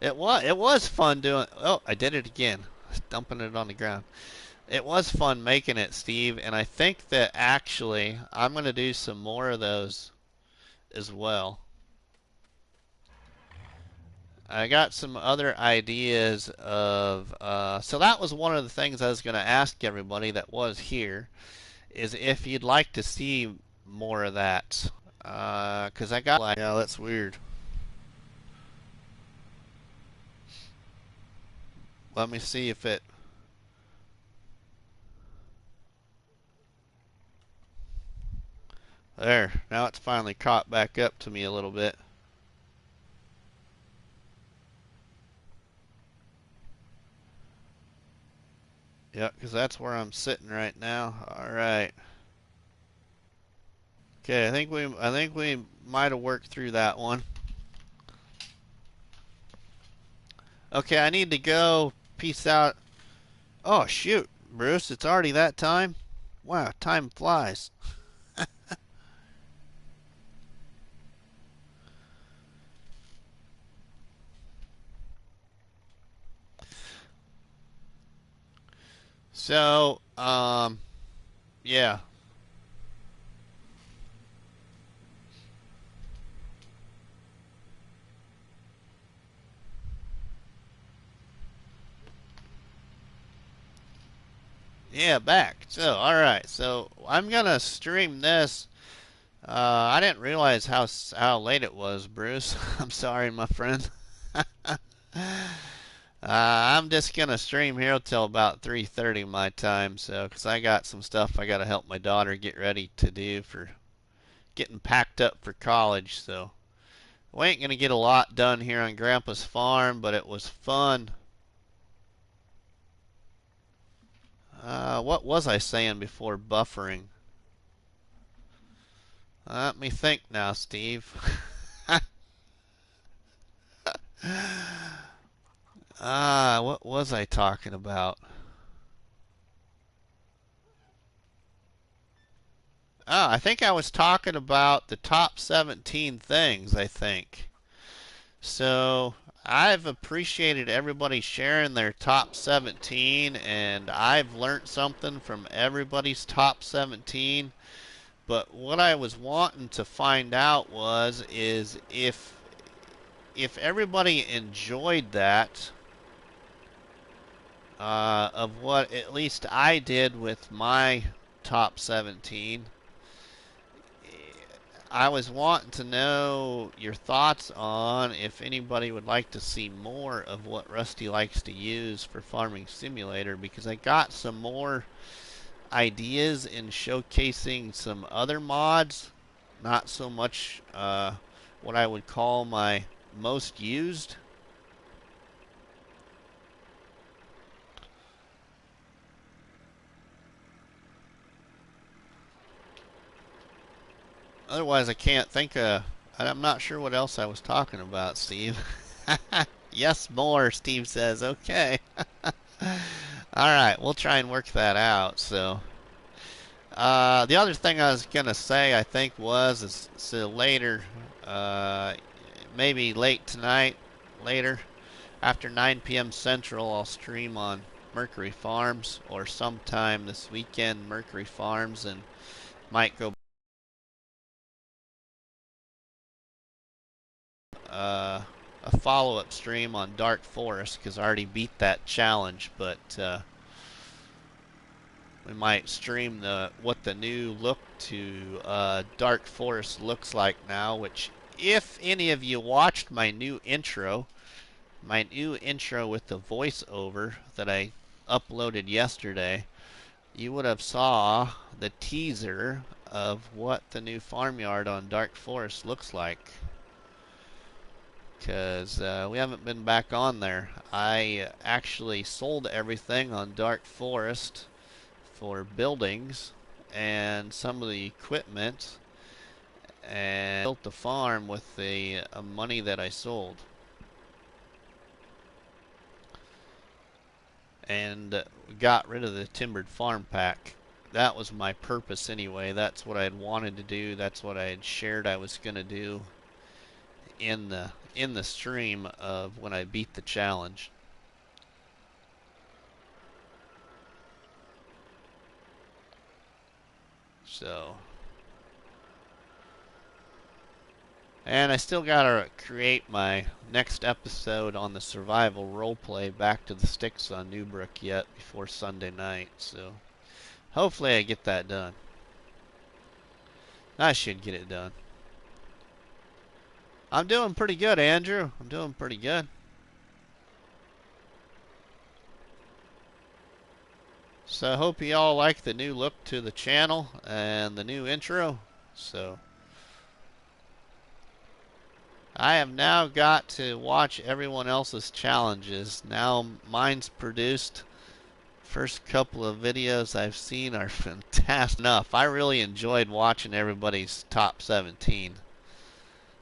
It was fun doing. Oh, I did it again, dumping it on the ground. It was fun making it, Steve, and I think that actually I'm gonna do some more of those as well. I got some other ideas of. So that was one of the things I was gonna ask everybody that was here, is if you'd like to see more of that. 'Cause I got like, yeah, that's weird. Let me see if it. There, now it's finally caught back up to me a little bit. Yep, because that's where I'm sitting right now. All right. Okay, I think we might have worked through that one. Okay, I need to go. Peace out. Oh shoot, Bruce, it's already that time. Wow, time flies. So, yeah. Yeah, back. So, all right. So, I'm gonna stream this. I didn't realize how late it was, Bruce. I'm sorry, my friend. I'm just gonna stream here till about 3:30 my time, so because I got some stuff I gotta help my daughter get ready to do for getting packed up for college. So we ain't gonna get a lot done here on Grandpa's farm, but it was fun. What was I saying before buffering? Let me think now, Steve. What was I talking about? I think I was talking about the top 17 things, I think. So, I've appreciated everybody sharing their top 17, and I've learned something from everybody's top 17. But what I was wanting to find out is if everybody enjoyed that, of what at least I did with my top 17. I was wanting to know your thoughts on if anybody would like to see more of what Rusty likes to use for Farming Simulator, because I got some more ideas in showcasing some other mods, not so much what I would call my most used. Otherwise, I can't think of. I'm not sure what else I was talking about, Steve. Yes, more, Steve says. Okay. All right, we'll try and work that out. So, the other thing I was gonna say, I think, is so later, uh, maybe late tonight, later after 9 p.m. Central, I'll stream on Mercury Farms, or sometime this weekend, Mercury Farms, and might go a follow-up stream on Dark Forest because I already beat that challenge, but we might stream what the new look to Dark Forest looks like now, which if any of you watched my new intro with the voiceover that I uploaded yesterday, you would have saw the teaser of what the new farmyard on Dark Forest looks like. Because we haven't been back on there. I actually sold everything on Dark Forest for buildings and some of the equipment, and built the farm with the money that I sold. And got rid of the timbered farm pack. That was my purpose anyway. That's what I had wanted to do. That's what I had shared I was going to do in the stream of when I beat the challenge. So, and I still gotta create my next episode on the survival roleplay Back to the Sticks on Newbrook yet before Sunday night. So, hopefully I get that done. I should get it done. I'm doing pretty good, Andrew. I'm doing pretty good. So I hope you all like the new look to the channel and the new intro. So I have now got to watch everyone else's challenges. Now mine's produced First couple of videos I've seen are fantastic enough. I really enjoyed watching everybody's top 17.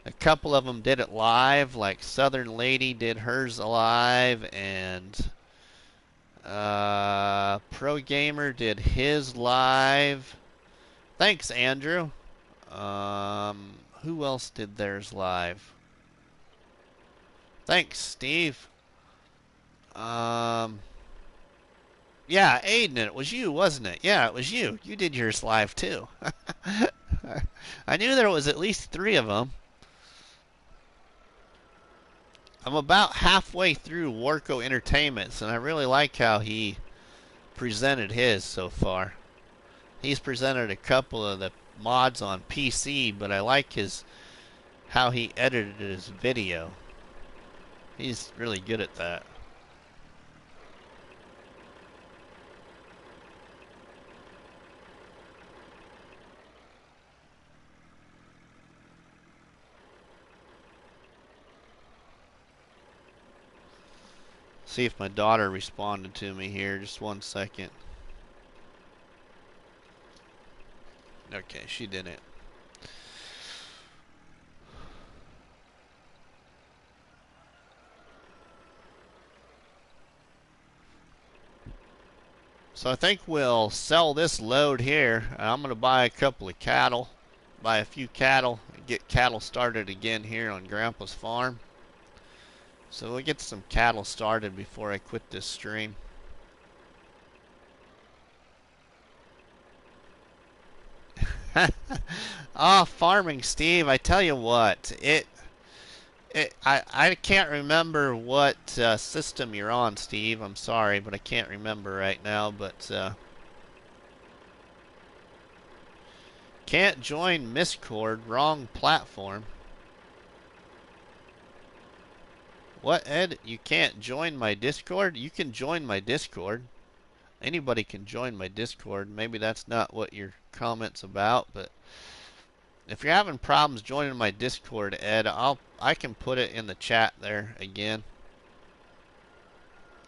A couple of them did it live, like Southern Lady did hers live, and Pro Gamer did his live. Thanks, Andrew. Who else did theirs live? Thanks, Steve. Yeah, Aiden, it was you, wasn't it? Yeah, it was you. You did yours live too. I knew there was at least 3 of them. I'm about halfway through Warco Entertainments, and I really like how he presented his so far. He's presented a couple of the mods on PC, but I like how he edited his video. He's really good at that. See if my daughter responded to me here. Just one second. Okay, she didn't. So I think we'll sell this load here. I'm going to buy a couple of cattle. Buy a few cattle. And get cattle started again here on Grandpa's farm. So we'll get some cattle started before I quit this stream. Ah, farming, Steve. I tell you what, I can't remember what system you're on, Steve. I'm sorry, but I can't remember right now. But can't join Miscord. Wrong platform. What, Ed? You can't join my Discord? You can join my Discord. Anybody can join my Discord. Maybe that's not what your comment's about, but if you're having problems joining my Discord, Ed, I can put it in the chat there again.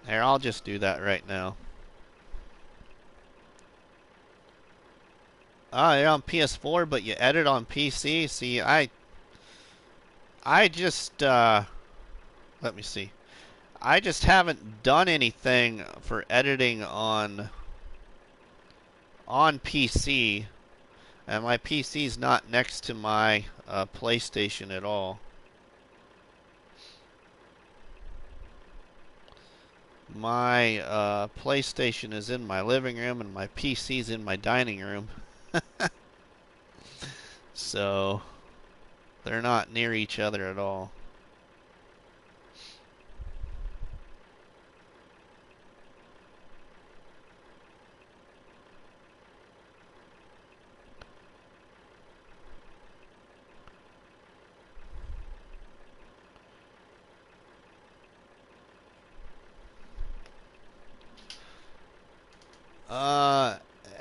Here, I'll just do that right now. Oh, you're on PS4, but you edit on PC? See, I just, let me see. I just haven't done anything for editing on PC, and my PC's not next to my PlayStation at all. My PlayStation is in my living room, and my PC's in my dining room. So they're not near each other at all.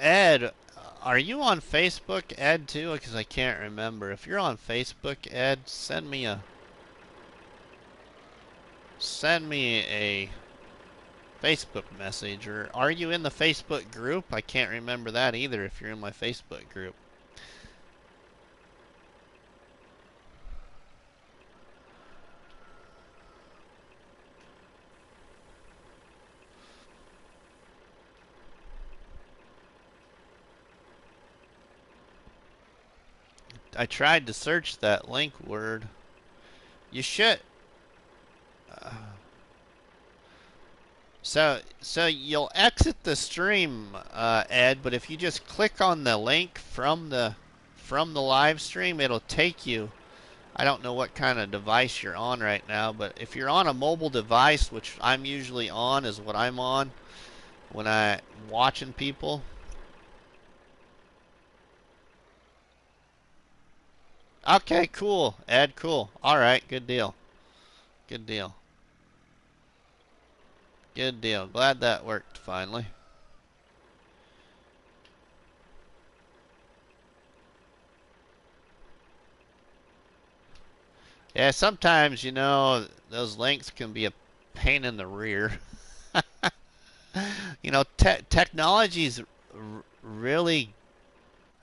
Ed, are you on Facebook, Ed, too? Because I can't remember. If you're on Facebook, Ed, send me a Facebook message. Or are you in the Facebook group? I can't remember that either if you're in my Facebook group. I tried to search that link word. You should. So you'll exit the stream, Ed. But if you just click on the link from the live stream, it'll take you. I don't know what kind of device you're on right now, but if you're on a mobile device, which I'm usually on, is what I'm on when I'm watching people. Okay, cool, Ed, cool. All right, good deal. Good deal. Good deal. Glad that worked finally. Yeah, sometimes, those links can be a pain in the rear. You know, technology's really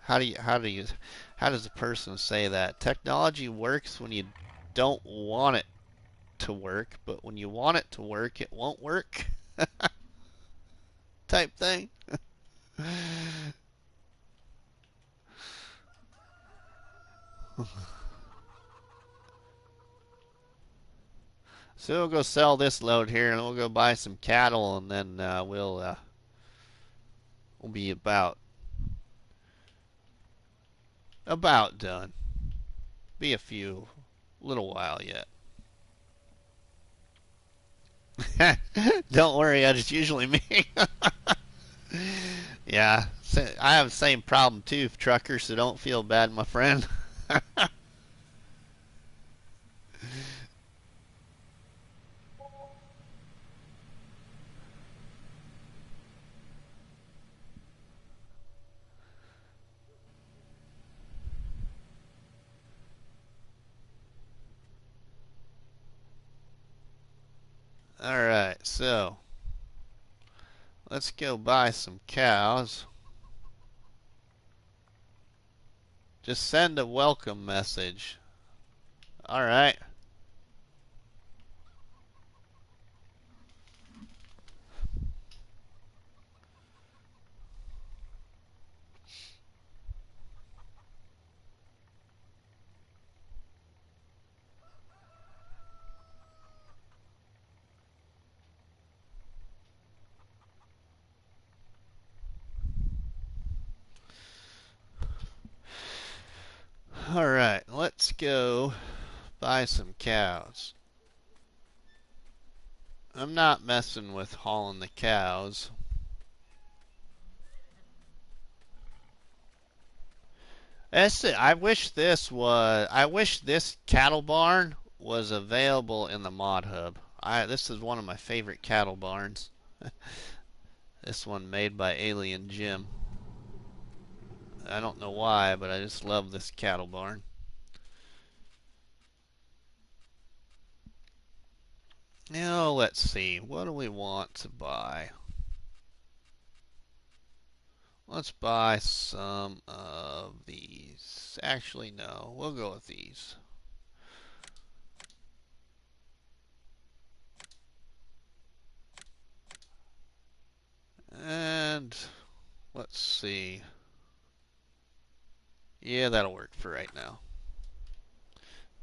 how does a person say that? Technology works when you don't want it to work, but when you want it to work, it won't work. Type thing. So we'll go sell this load here, and we'll go buy some cattle, and then we'll be about done. Be a little while yet. Don't worry, it's usually me. Yeah, I have the same problem too, trucker. So don't feel bad, my friend. All right, so let's go buy some cows. Just send a welcome message. All right. All right, let's go buy some cows. I'm not messing with hauling the cows. I wish this cattle barn was available in the mod hub. This is one of my favorite cattle barns. This one made by Alien Jim. I don't know why, but I just love this cattle barn. Now let's see, what do we want to buy? Let's buy some of these. Actually, no, we'll go with these. And let's see. Yeah, that'll work for right now.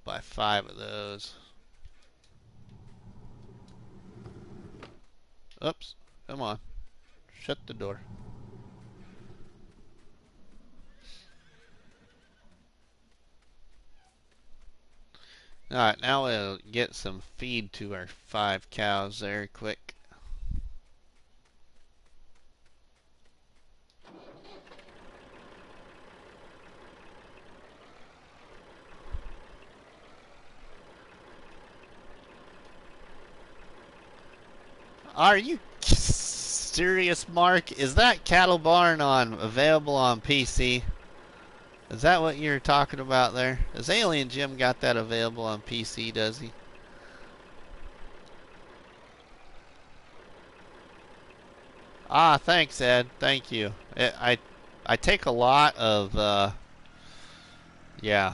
Buy 5 of those. Oops, come on. Shut the door. Alright, now we'll get some feed to our 5 cows there quick. Are you serious, Mark? Is that cattle barn available on PC? Is that what you're talking about there? Does Alien Jim got that available on PC, does he? Ah, thanks, Ed. Thank you. I take a lot of, yeah.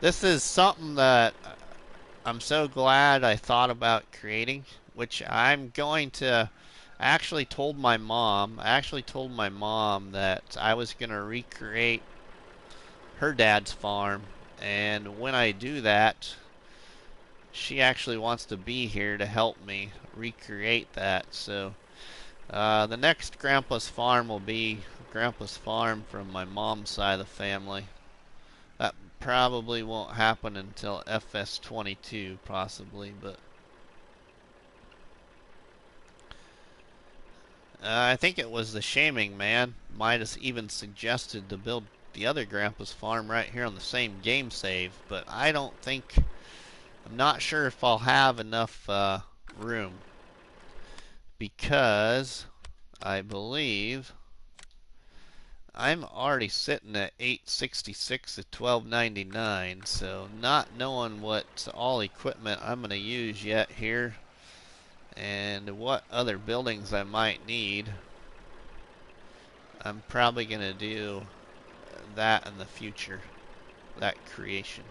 This is something that I'm so glad I thought about creating, which I'm going to. I actually told my mom that I was going to recreate her dad's farm, and when I do that, she actually wants to be here to help me recreate that. So the next Grandpa's farm will be Grandpa's farm from my mom's side of the family. That probably won't happen until FS22, possibly, but I think it was the Shaming Man might have even suggested to build the other Grandpa's farm right here on the same game save, but I'm not sure if I'll have enough room, because I believe I'm already sitting at 866 at 1299, so not knowing what all equipment I'm going to use yet here. and what other buildings I might need. I'm probably going to do that in the future, that creation.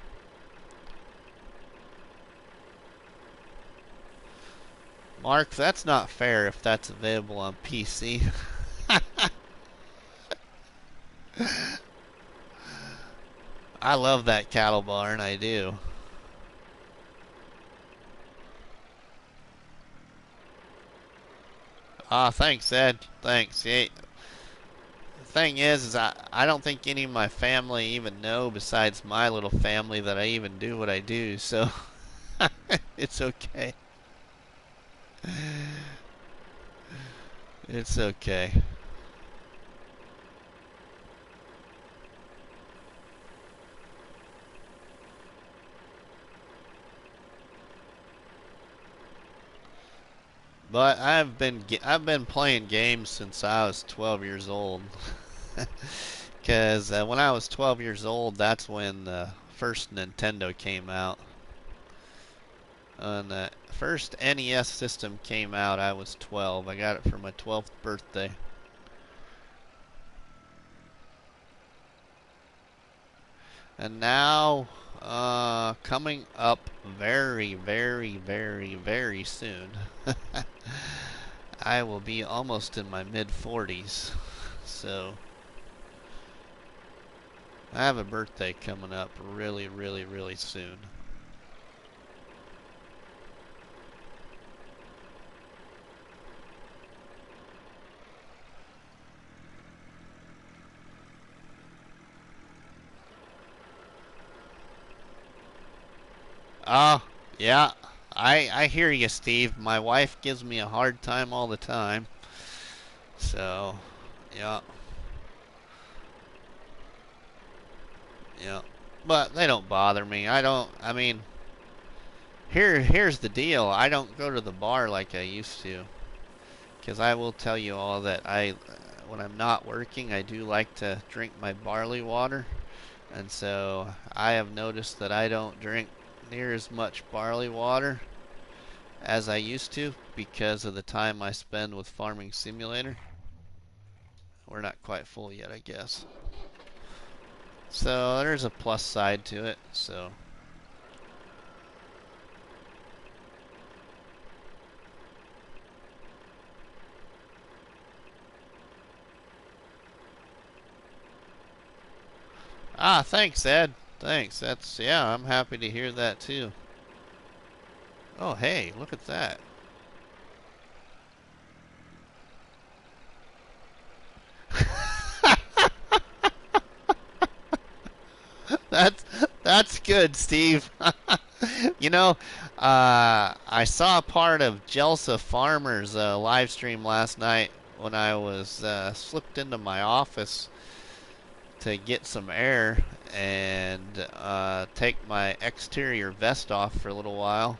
Mark, that's not fair if that's available on PC. I love that cattle barn, I do. Ah, thanks, Ed. Thanks. Yeah. The thing is I don't think any of my family even know, besides my little family, that I even do what I do, so it's okay. It's okay. But I've been playing games since I was 12 years old. Because when I was 12 years old, that's when the first Nintendo came out. When the first NES system came out, I was 12. I got it for my 12th birthday. And now, coming up very, very, very, very soon, I will be almost in my mid-40s. So, I have a birthday coming up really, really, really soon. Oh, yeah. I hear you, Steve. My wife gives me a hard time all the time. So, yeah. Yeah. But they don't bother me. I mean, here's the deal. I don't go to the bar like I used to. Because I will tell you all that when I'm not working, I do like to drink my barley water. And so I have noticed that I don't drink near as much barley water as I used to because of the time I spend with Farming Simulator. We're not quite full yet, I guess. So there's a plus side to it. So thanks, Ed. Thanks. Yeah, I'm happy to hear that too. Oh, hey, look at that. That's that's good, Steve. You know, I saw a part of Jelsa Farmer's live stream last night when I was slipped into my office to get some air and take my exterior vest off for a little while.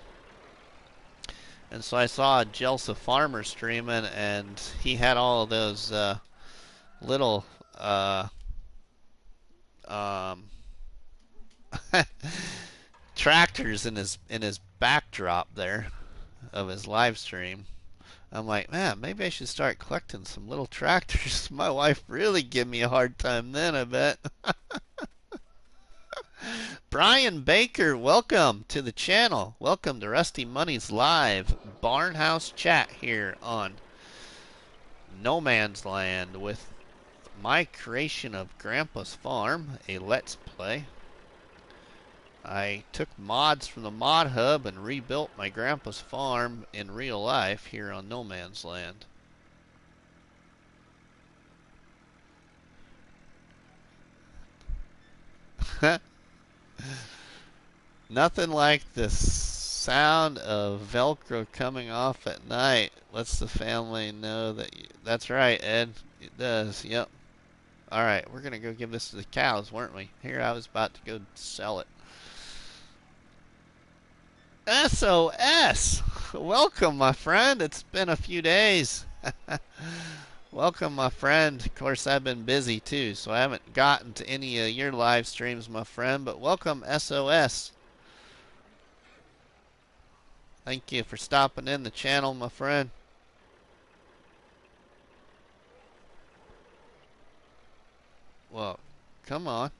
And so I saw Jelsa Farmer streaming, and he had all of those little um, tractors in his backdrop there of his live stream. I'm like, man, maybe I should start collecting some little tractors. My wife really give me a hard time then, I bet. Brian Baker, welcome to the channel. Welcome to Rusty Money's live Barnhouse chat here on No Man's Land with my creation of Grandpa's Farm, a Let's Play. I took mods from the Mod Hub and rebuilt my Grandpa's Farm in real life here on No Man's Land. Nothing like the sound of Velcro coming off at night lets the family know that that's right, Ed. It does. Yep. All right, we're gonna go give this to the cows, weren't we? Here, I was about to go sell it. SOS! Welcome, my friend. It's been a few days. Welcome, my friend. Of course, I've been busy too, so I haven't gotten to any of your live streams, my friend. But welcome, SOS. Thank you for stopping in the channel, my friend. Well, come on.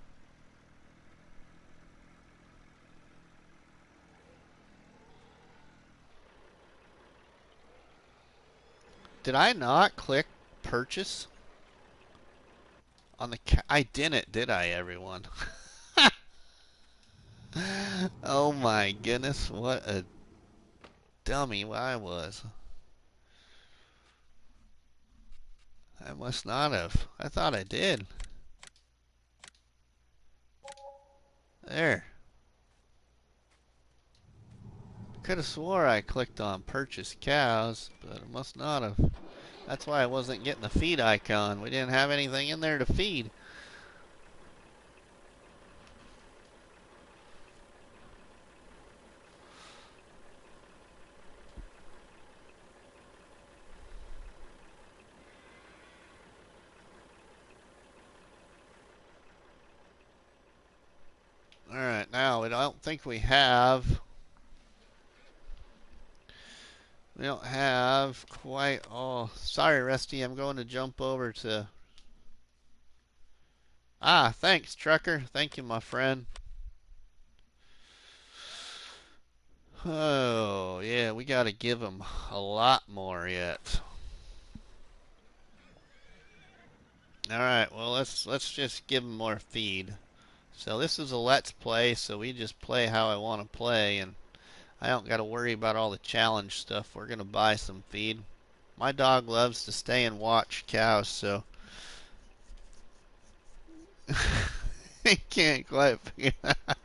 Did I not click purchase on the I didn't, did I, everyone? Oh my goodness, what a dummy I was. I must not have. I thought I did. There. Could have swore I clicked on purchase cows, but I must not have. That's why I wasn't getting the feed icon. We didn't have anything in there to feed. Alright, now I don't think we have. We don't have quite. Oh, sorry, Rusty. I'm going to jump over to. Ah, thanks, Trucker. Thank you, my friend. Oh, yeah, we got to give him a lot more yet. Alright, well, let's just give him more feed. So this is a let's play, so we just play how I want to play, and I don't got to worry about all the challenge stuff. We're going to buy some feed. My dog loves to stay and watch cows, so I can't quite figure that out.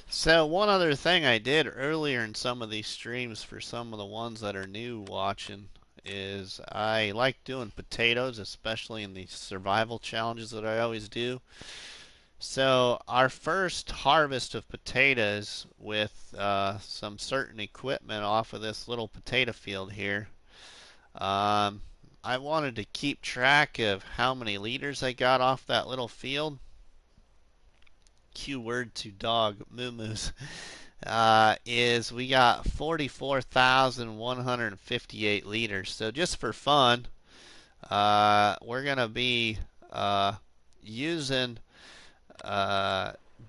So one other thing I did earlier in some of these streams for some of the ones that are new watching is I like doing potatoes, especially in the survival challenges that I always do. So our first harvest of potatoes with some certain equipment off of this little potato field here. Um, I wanted to keep track of how many liters I got off that little field. Cue word to dog moo moos. Is we got 44,158 liters. So just for fun, we're going to be using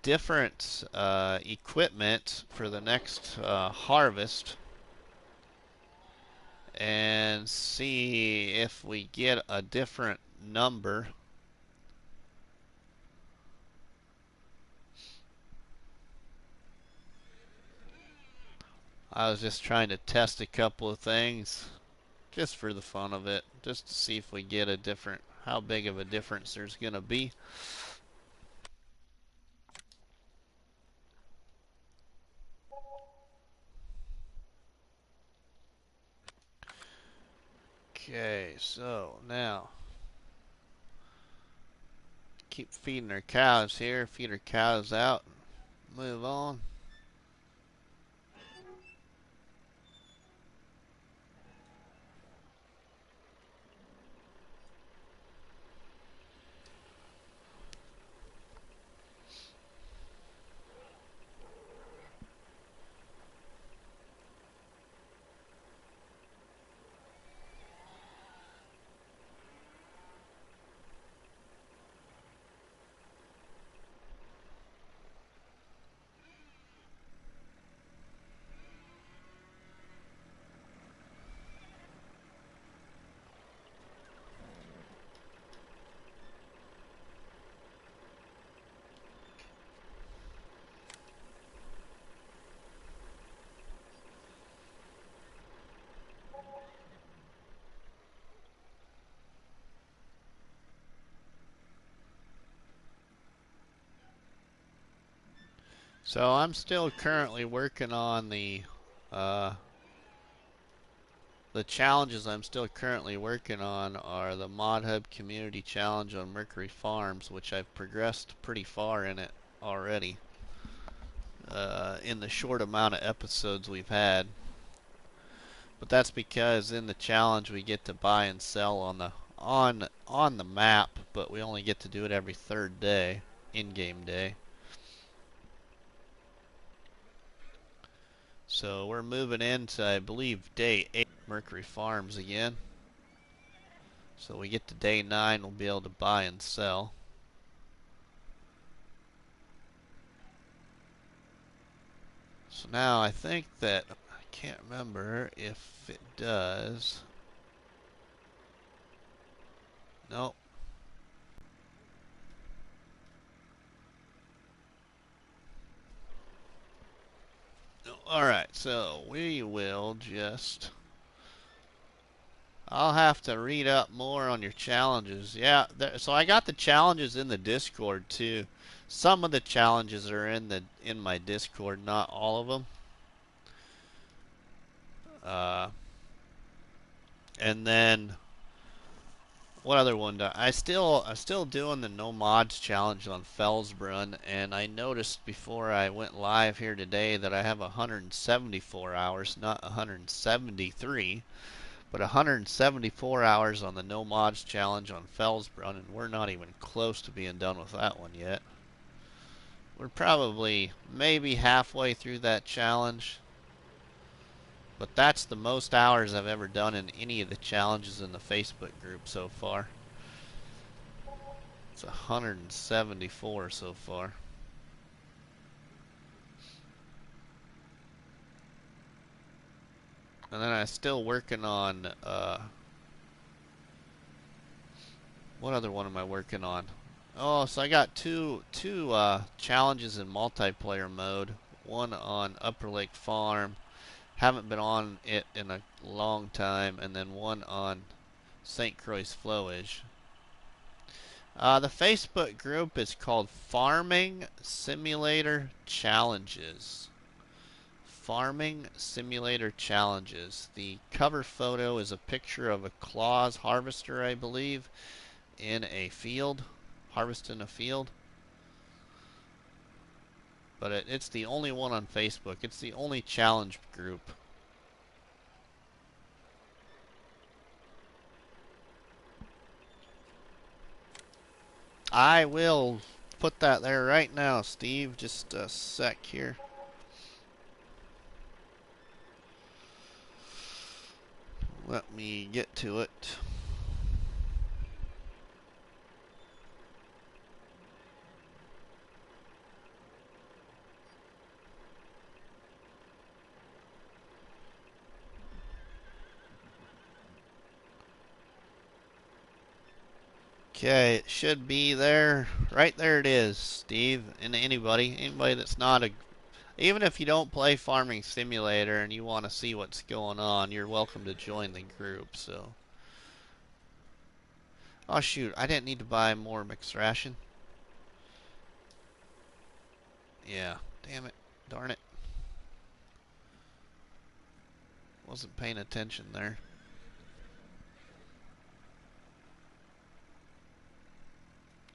different equipment for the next harvest and see if we get a different number. I was just trying to test a couple of things just for the fun of it, just to see if we get a different, how big of a difference there's going to be. Okay, so now keep feeding our cows here, feed our cows out, move on. So I'm still currently working on the challenges I'm still currently working on are the Mod Hub Community Challenge on Mercury Farms, which I've progressed pretty far in it already in the short amount of episodes we've had. But that's because in the challenge we get to buy and sell on the map, but we only get to do it every third day, in-game day. So we're moving into, I believe, day 8 Mercury Farms again. So we get to day 9, we'll be able to buy and sell. So now I think that, I can't remember if it does. Nope. Alright, so we will just... I'll have to read up more on your challenges. Yeah, so I got the challenges in the Discord too. Some of the challenges are in my Discord, not all of them. And then what other one? I'm still doing the no mods challenge on Felsbrunn, and I noticed before I went live here today that I have 174 hours, not 173. But 174 hours on the no mods challenge on Felsbrunn, and we're not even close to being done with that one yet. We're probably maybe halfway through that challenge, but that's the most hours I've ever done in any of the challenges in the Facebook group so far. It's 174 so far. And then I'm still working on what other one am I working on? Oh, so I got two challenges in multiplayer mode. One on Upper Lake Farm, haven't been on it in a long time, and then one on St. Croix Flowage. The Facebook group is called Farming Simulator Challenges. Farming Simulator Challenges. The cover photo is a picture of a Claus harvester, I believe, in a field, harvesting a field. But it's the only one on Facebook. It's the only challenge group. I will put that there right now, Steve. Just a sec here. Let me get to it. Okay, it should be there. Right there it is, Steve. And anybody that's not a... Even if you don't play Farming Simulator and you want to see what's going on, you're welcome to join the group, so... Oh shoot, I didn't need to buy more mixed ration. Yeah, damn it. Darn it. Wasn't paying attention there.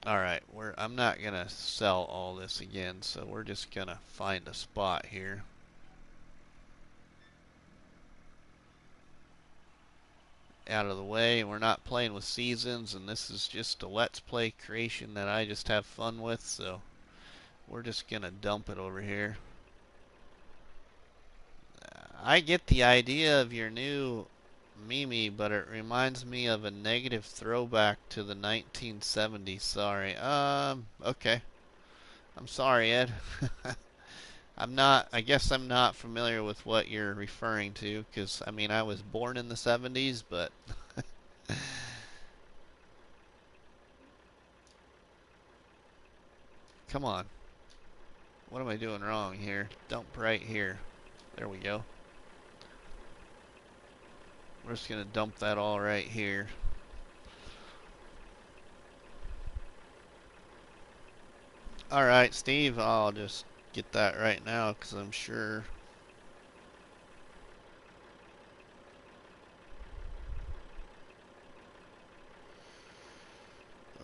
Alright, I'm not gonna sell all this again, so we're just gonna find a spot here. Out of the way, and we're not playing with seasons, and this is just a let's play creation that I just have fun with, so we're just gonna dump it over here. I get the idea of your new Mimi, but it reminds me of a negative throwback to the 1970s. Sorry. Okay. I'm sorry, Ed. I guess I'm not familiar with what you're referring to, because, I mean, I was born in the 70s, but... Come on. What am I doing wrong here? Dump right here. There we go. We're just going to dump that all right here. Alright, Steve, I'll just get that right now because I'm sure.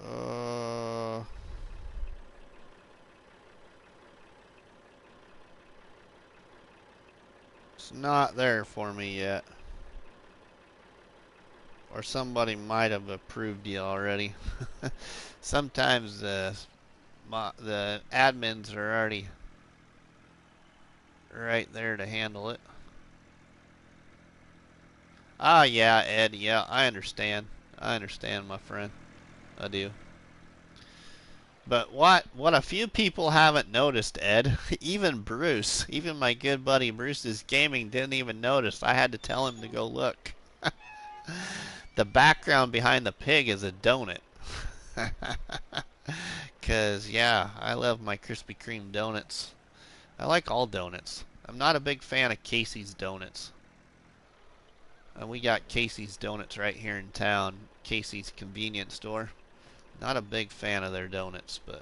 Uh, it's not there for me yet. Or somebody might have approved you already. Sometimes the admins are already right there to handle it. Ah, yeah, Ed. Yeah, I understand. I understand, my friend. I do. But what a few people haven't noticed, Ed, even Bruce, even my good buddy Bruce's gaming didn't even notice. I had to tell him to go look. The background behind the pig is a donut. Cause yeah, I love my Krispy Kreme donuts. I like all donuts. I'm not a big fan of Casey's donuts. And we got Casey's donuts right here in town. Casey's convenience store. Not a big fan of their donuts, but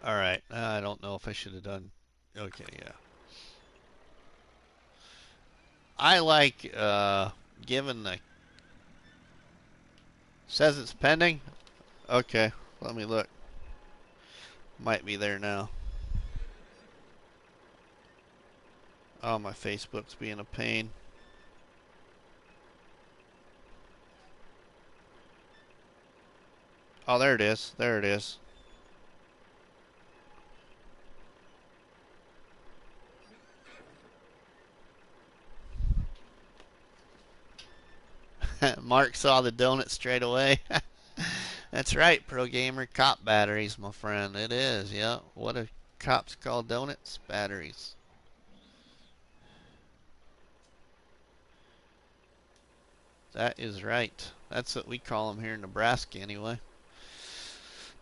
alright. I don't know if I should have done. Okay, yeah. I like given the says it's pending. Okay, let me look. Might be there now. Oh, my Facebook's being a pain. Oh, there it is. There it is. Mark saw the donut straight away. That's right, Pro Gamer. Cop batteries, my friend. It is, yeah. What do cops call donuts? Batteries. That is right. That's what we call them here in Nebraska, anyway.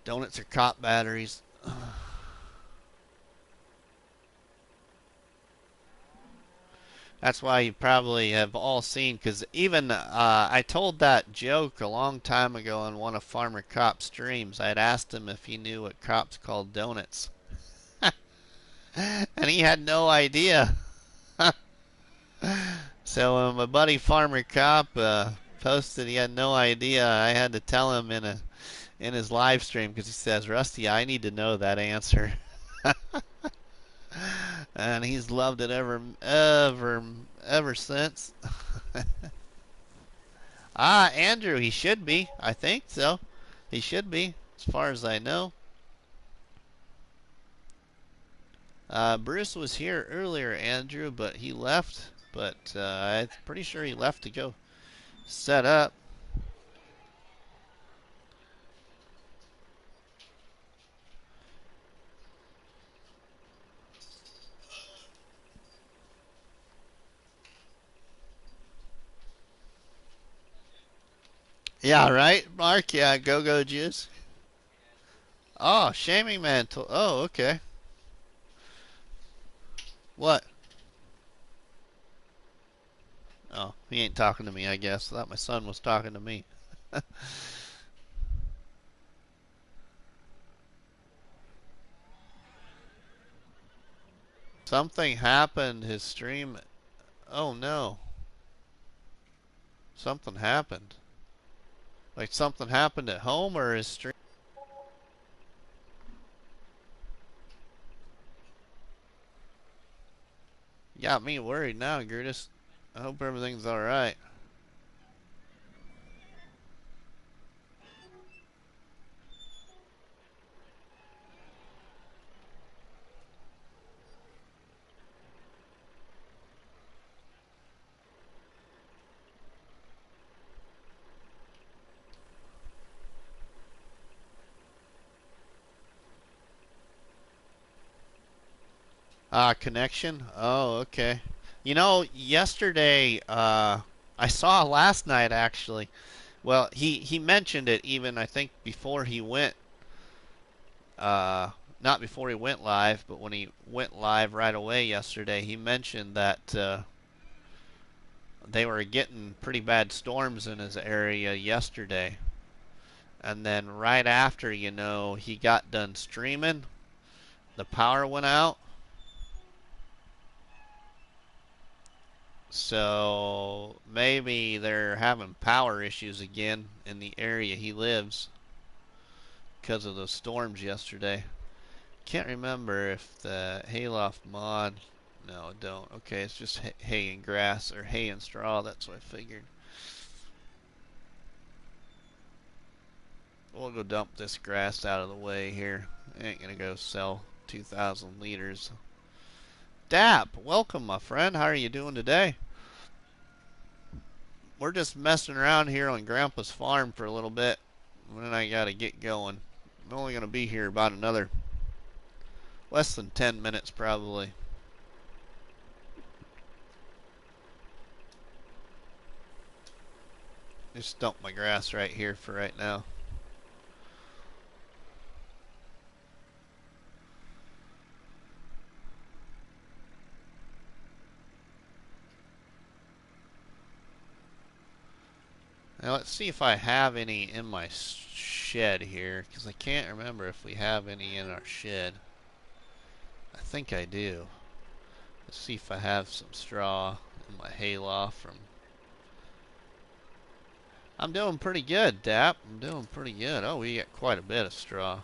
Donuts are cop batteries. That's why you probably have all seen, because even I told that joke a long time ago on one of Farmer Cop's streams. I had asked him if he knew what cops called donuts, and he had no idea. So when my buddy Farmer Cop posted he had no idea, I had to tell him in his live stream because he says, "Rusty, I need to know that answer." And he's loved it ever since. Ah, Andrew, he should be. I think so. He should be, as far as I know. Bruce was here earlier, Andrew, but he left. But I'm pretty sure he left to go set up. Yeah, right, Mark? Yeah, go juice. Oh, shaming man. Oh, okay. What? Oh, he ain't talking to me, I guess. I thought my son was talking to me. Something happened. His stream. Oh no. Something happened. Like something happened at home or his stream. Got me worried now, Gertis. I hope everything's alright. Connection? Oh, okay. You know, yesterday, I saw last night actually. Well, he mentioned it even I think before he went, uh, not before he went live, but when he went live right away yesterday, he mentioned that they were getting pretty bad storms in his area yesterday. And then right after, he got done streaming, the power went out. So maybe they're having power issues again in the area he lives because of those storms yesterday. Can't remember if the hayloft mod. No, don't. Okay, it's just hay and grass, or hay and straw. That's what I figured. We'll go dump this grass out of the way here. I ain't gonna go sell 2,000 liters. Dap, welcome, my friend. How are you doing today? We're just messing around here on Grandpa's farm for a little bit, and then I gotta get going. I'm only gonna be here about another less than 10 minutes probably. Just dump my grass right here for right now. Now let's see if I have any in my shed here, because I can't remember if we have any in our shed. I think I do. Let's see if I have some straw in my hayloft from... I'm doing pretty good, Dap. I'm doing pretty good. Oh, we got quite a bit of straw.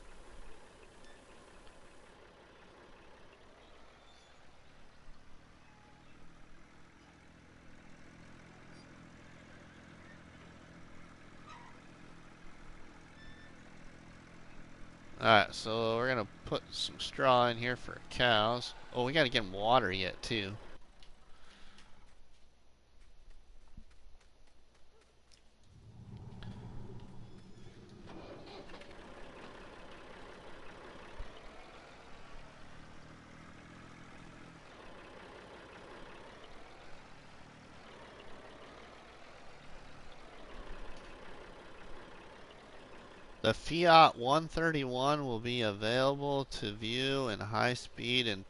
Alright, so we're going to put some straw in here for cows. Oh, we got to get them water yet, too. The Fiat 131 will be available to view in high speed in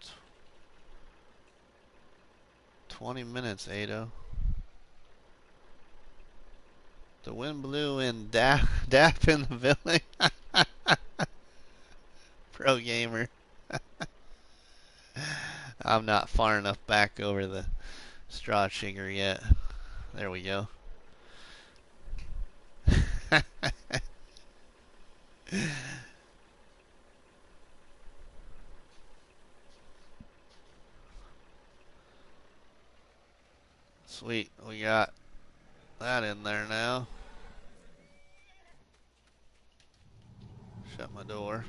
20 minutes, Ado. The wind blew in Dap in the village. Pro gamer. I'm not far enough back over the straw chigger yet. There we go. Sweet, we got that in there now. Shut my door.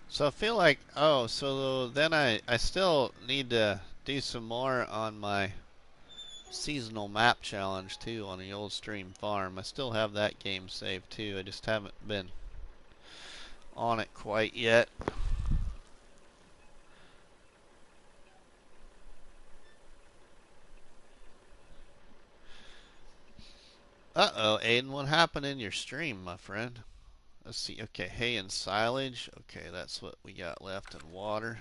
So I feel like, oh, so then I still need to do some more on my seasonal map challenge too on the old stream farm. I still have that game saved too. I just haven't been on it quite yet. Uh-oh, Aiden, what happened in your stream, my friend? Let's see. Okay, hay and silage. Okay, that's what we got left in water.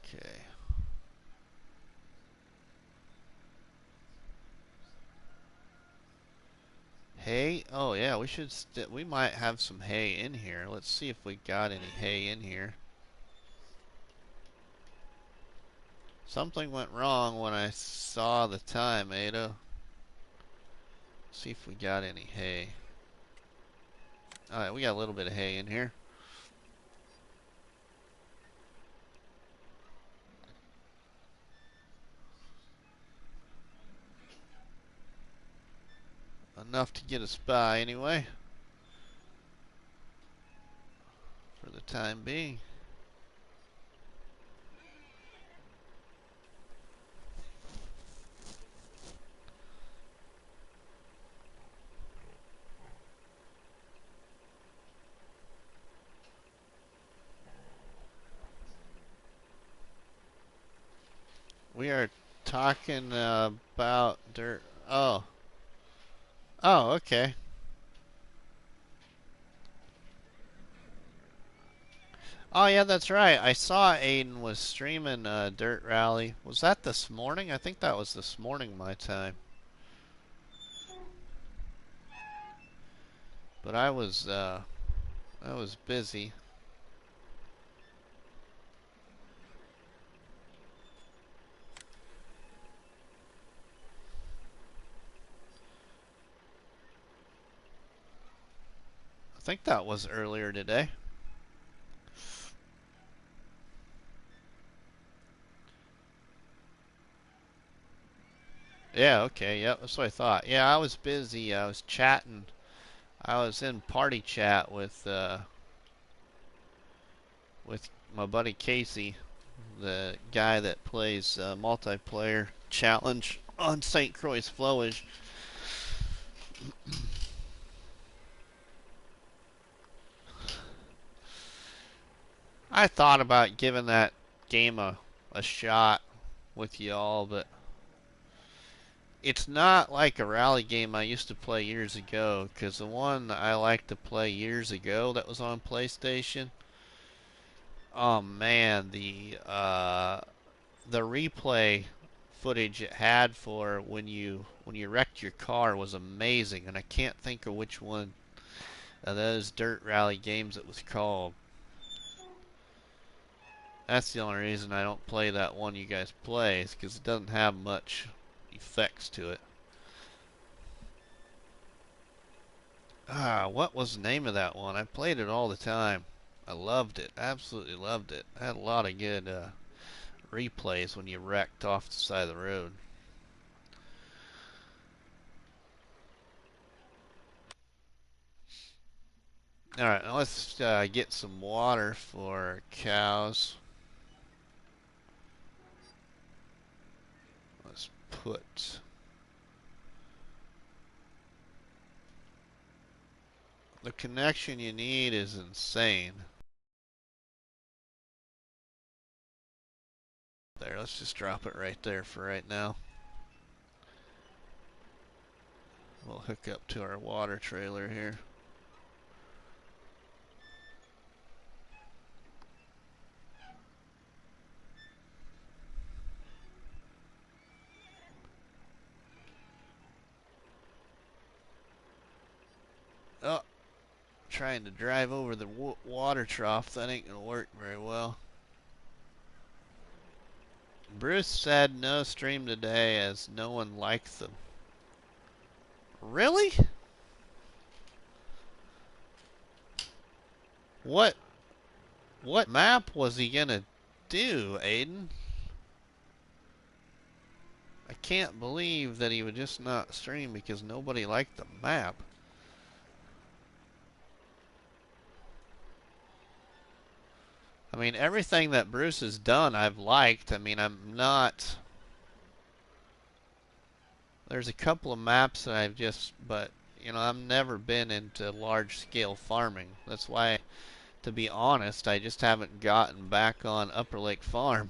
Okay. Hay? Oh yeah, we might have some hay in here. Let's see if we got any hay in here. Something went wrong when I saw the time, Ada. See if we got any hay. Alright, we got a little bit of hay in here. Enough to get us by anyway. For the time being. We are talking about dirt. Oh. Oh, okay. Oh yeah, that's right. I saw Aiden was streaming Dirt Rally. Was that this morning? I think that was this morning my time. But I was busy. I think that was earlier today. Yeah, okay, yep, that's what I thought. Yeah, I was busy. I was chatting. I was in party chat with my buddy Casey, the guy that plays multiplayer challenge on St. Croix Flowage. I thought about giving that game a shot with y'all, but it's not like a rally game I used to play years ago, because the one I liked to play years ago that was on PlayStation, oh man, the replay footage it had for when you wrecked your car was amazing, and I can't think of which one of those dirt rally games it was called. That's the only reason I don't play that one you guys play, is because it doesn't have much effects to it. Ah, what was the name of that one? I played it all the time. I loved it. Absolutely loved it. Had a lot of good replays when you wrecked off the side of the road. Alright, now let's get some water for cows. Let's put... The connection you need is insane. There, let's just drop it right there for right now. We'll hook up to our water trailer here. Oh, trying to drive over the water trough. That ain't gonna work very well. Bruce said no stream today as no one likes them. Really? What what map was he gonna do, Aiden? I can't believe that he would just not stream because nobody liked the map. I mean, everything that Bruce has done I've liked. I mean, I'm not... There's a couple of maps that I've just... But, you know, I've never been into large-scale farming. That's why, to be honest, I just haven't gotten back on Upper Lake Farm.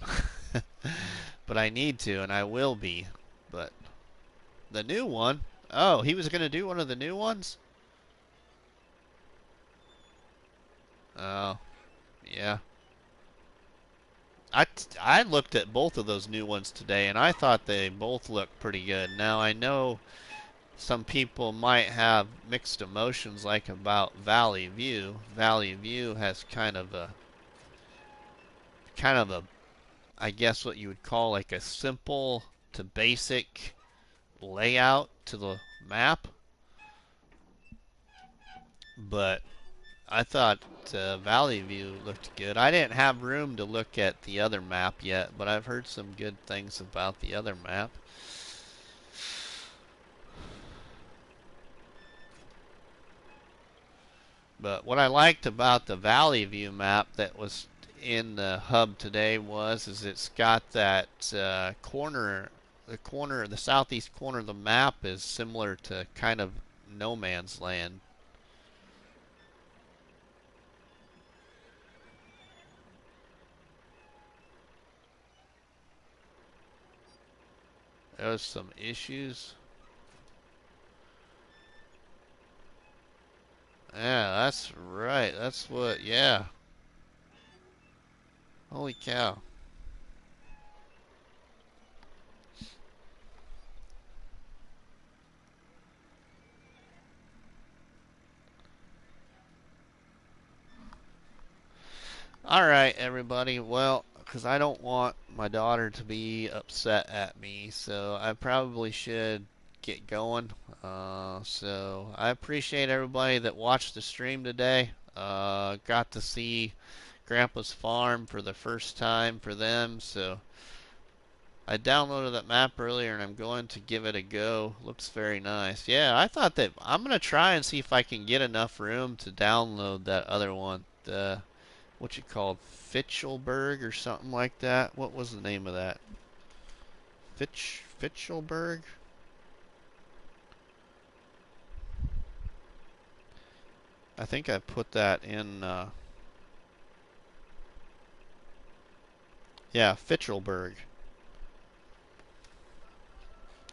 But I need to, and I will be. But the new one? Oh, he was going to do one of the new ones? Oh, yeah. I looked at both of those new ones today, and I thought they both looked pretty good. Now, I know some people might have mixed emotions like about Valley View. Valley View has kind of a, I guess what you would call like a simple to basic layout to the map. But I thought Valley View looked good. I didn't have room to look at the other map yet, but I've heard some good things about the other map. But what I liked about the Valley View map that was in the hub today is it's got that the southeast corner of the map is similar to kind of no man's land. There's some issues. Yeah, that's right. That's what, yeah. Holy cow. All right, everybody. Well, because I don't want my daughter to be upset at me, so I probably should get going. So I appreciate everybody that watched the stream today. Got to see Grandpa's farm for the first time for them, so I downloaded that map earlier and I'm going to give it a go. Looks very nice. Yeah, I thought that I'm gonna try and see if I can get enough room to download that other one. The what's it called? Fitchelberg or something like that. What was the name of that? Fitchelberg? I think I put that in. Yeah, Fitchelberg.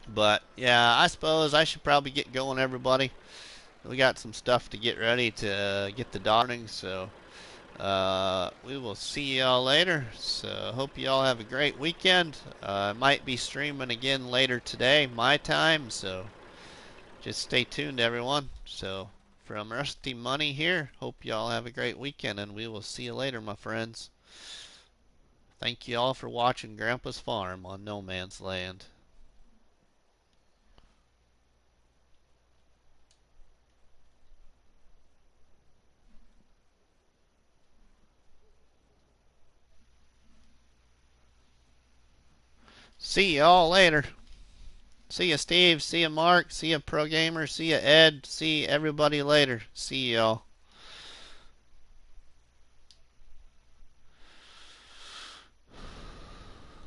But yeah, I suppose I should probably get going, everybody. We got some stuff to get ready to get the dawning, so we will see y'all later. So hope y'all have a great weekend. I might be streaming again later today, my time, so just stay tuned, everyone. So from Rusty Money here, hope y'all have a great weekend, and we will see you later, my friends. Thank you all for watching Grandpa's Farm on No Man's Land. See y'all later. See ya, Steve. See ya, Mark. See ya, Pro Gamer. See ya, Ed. See everybody later. See y'all.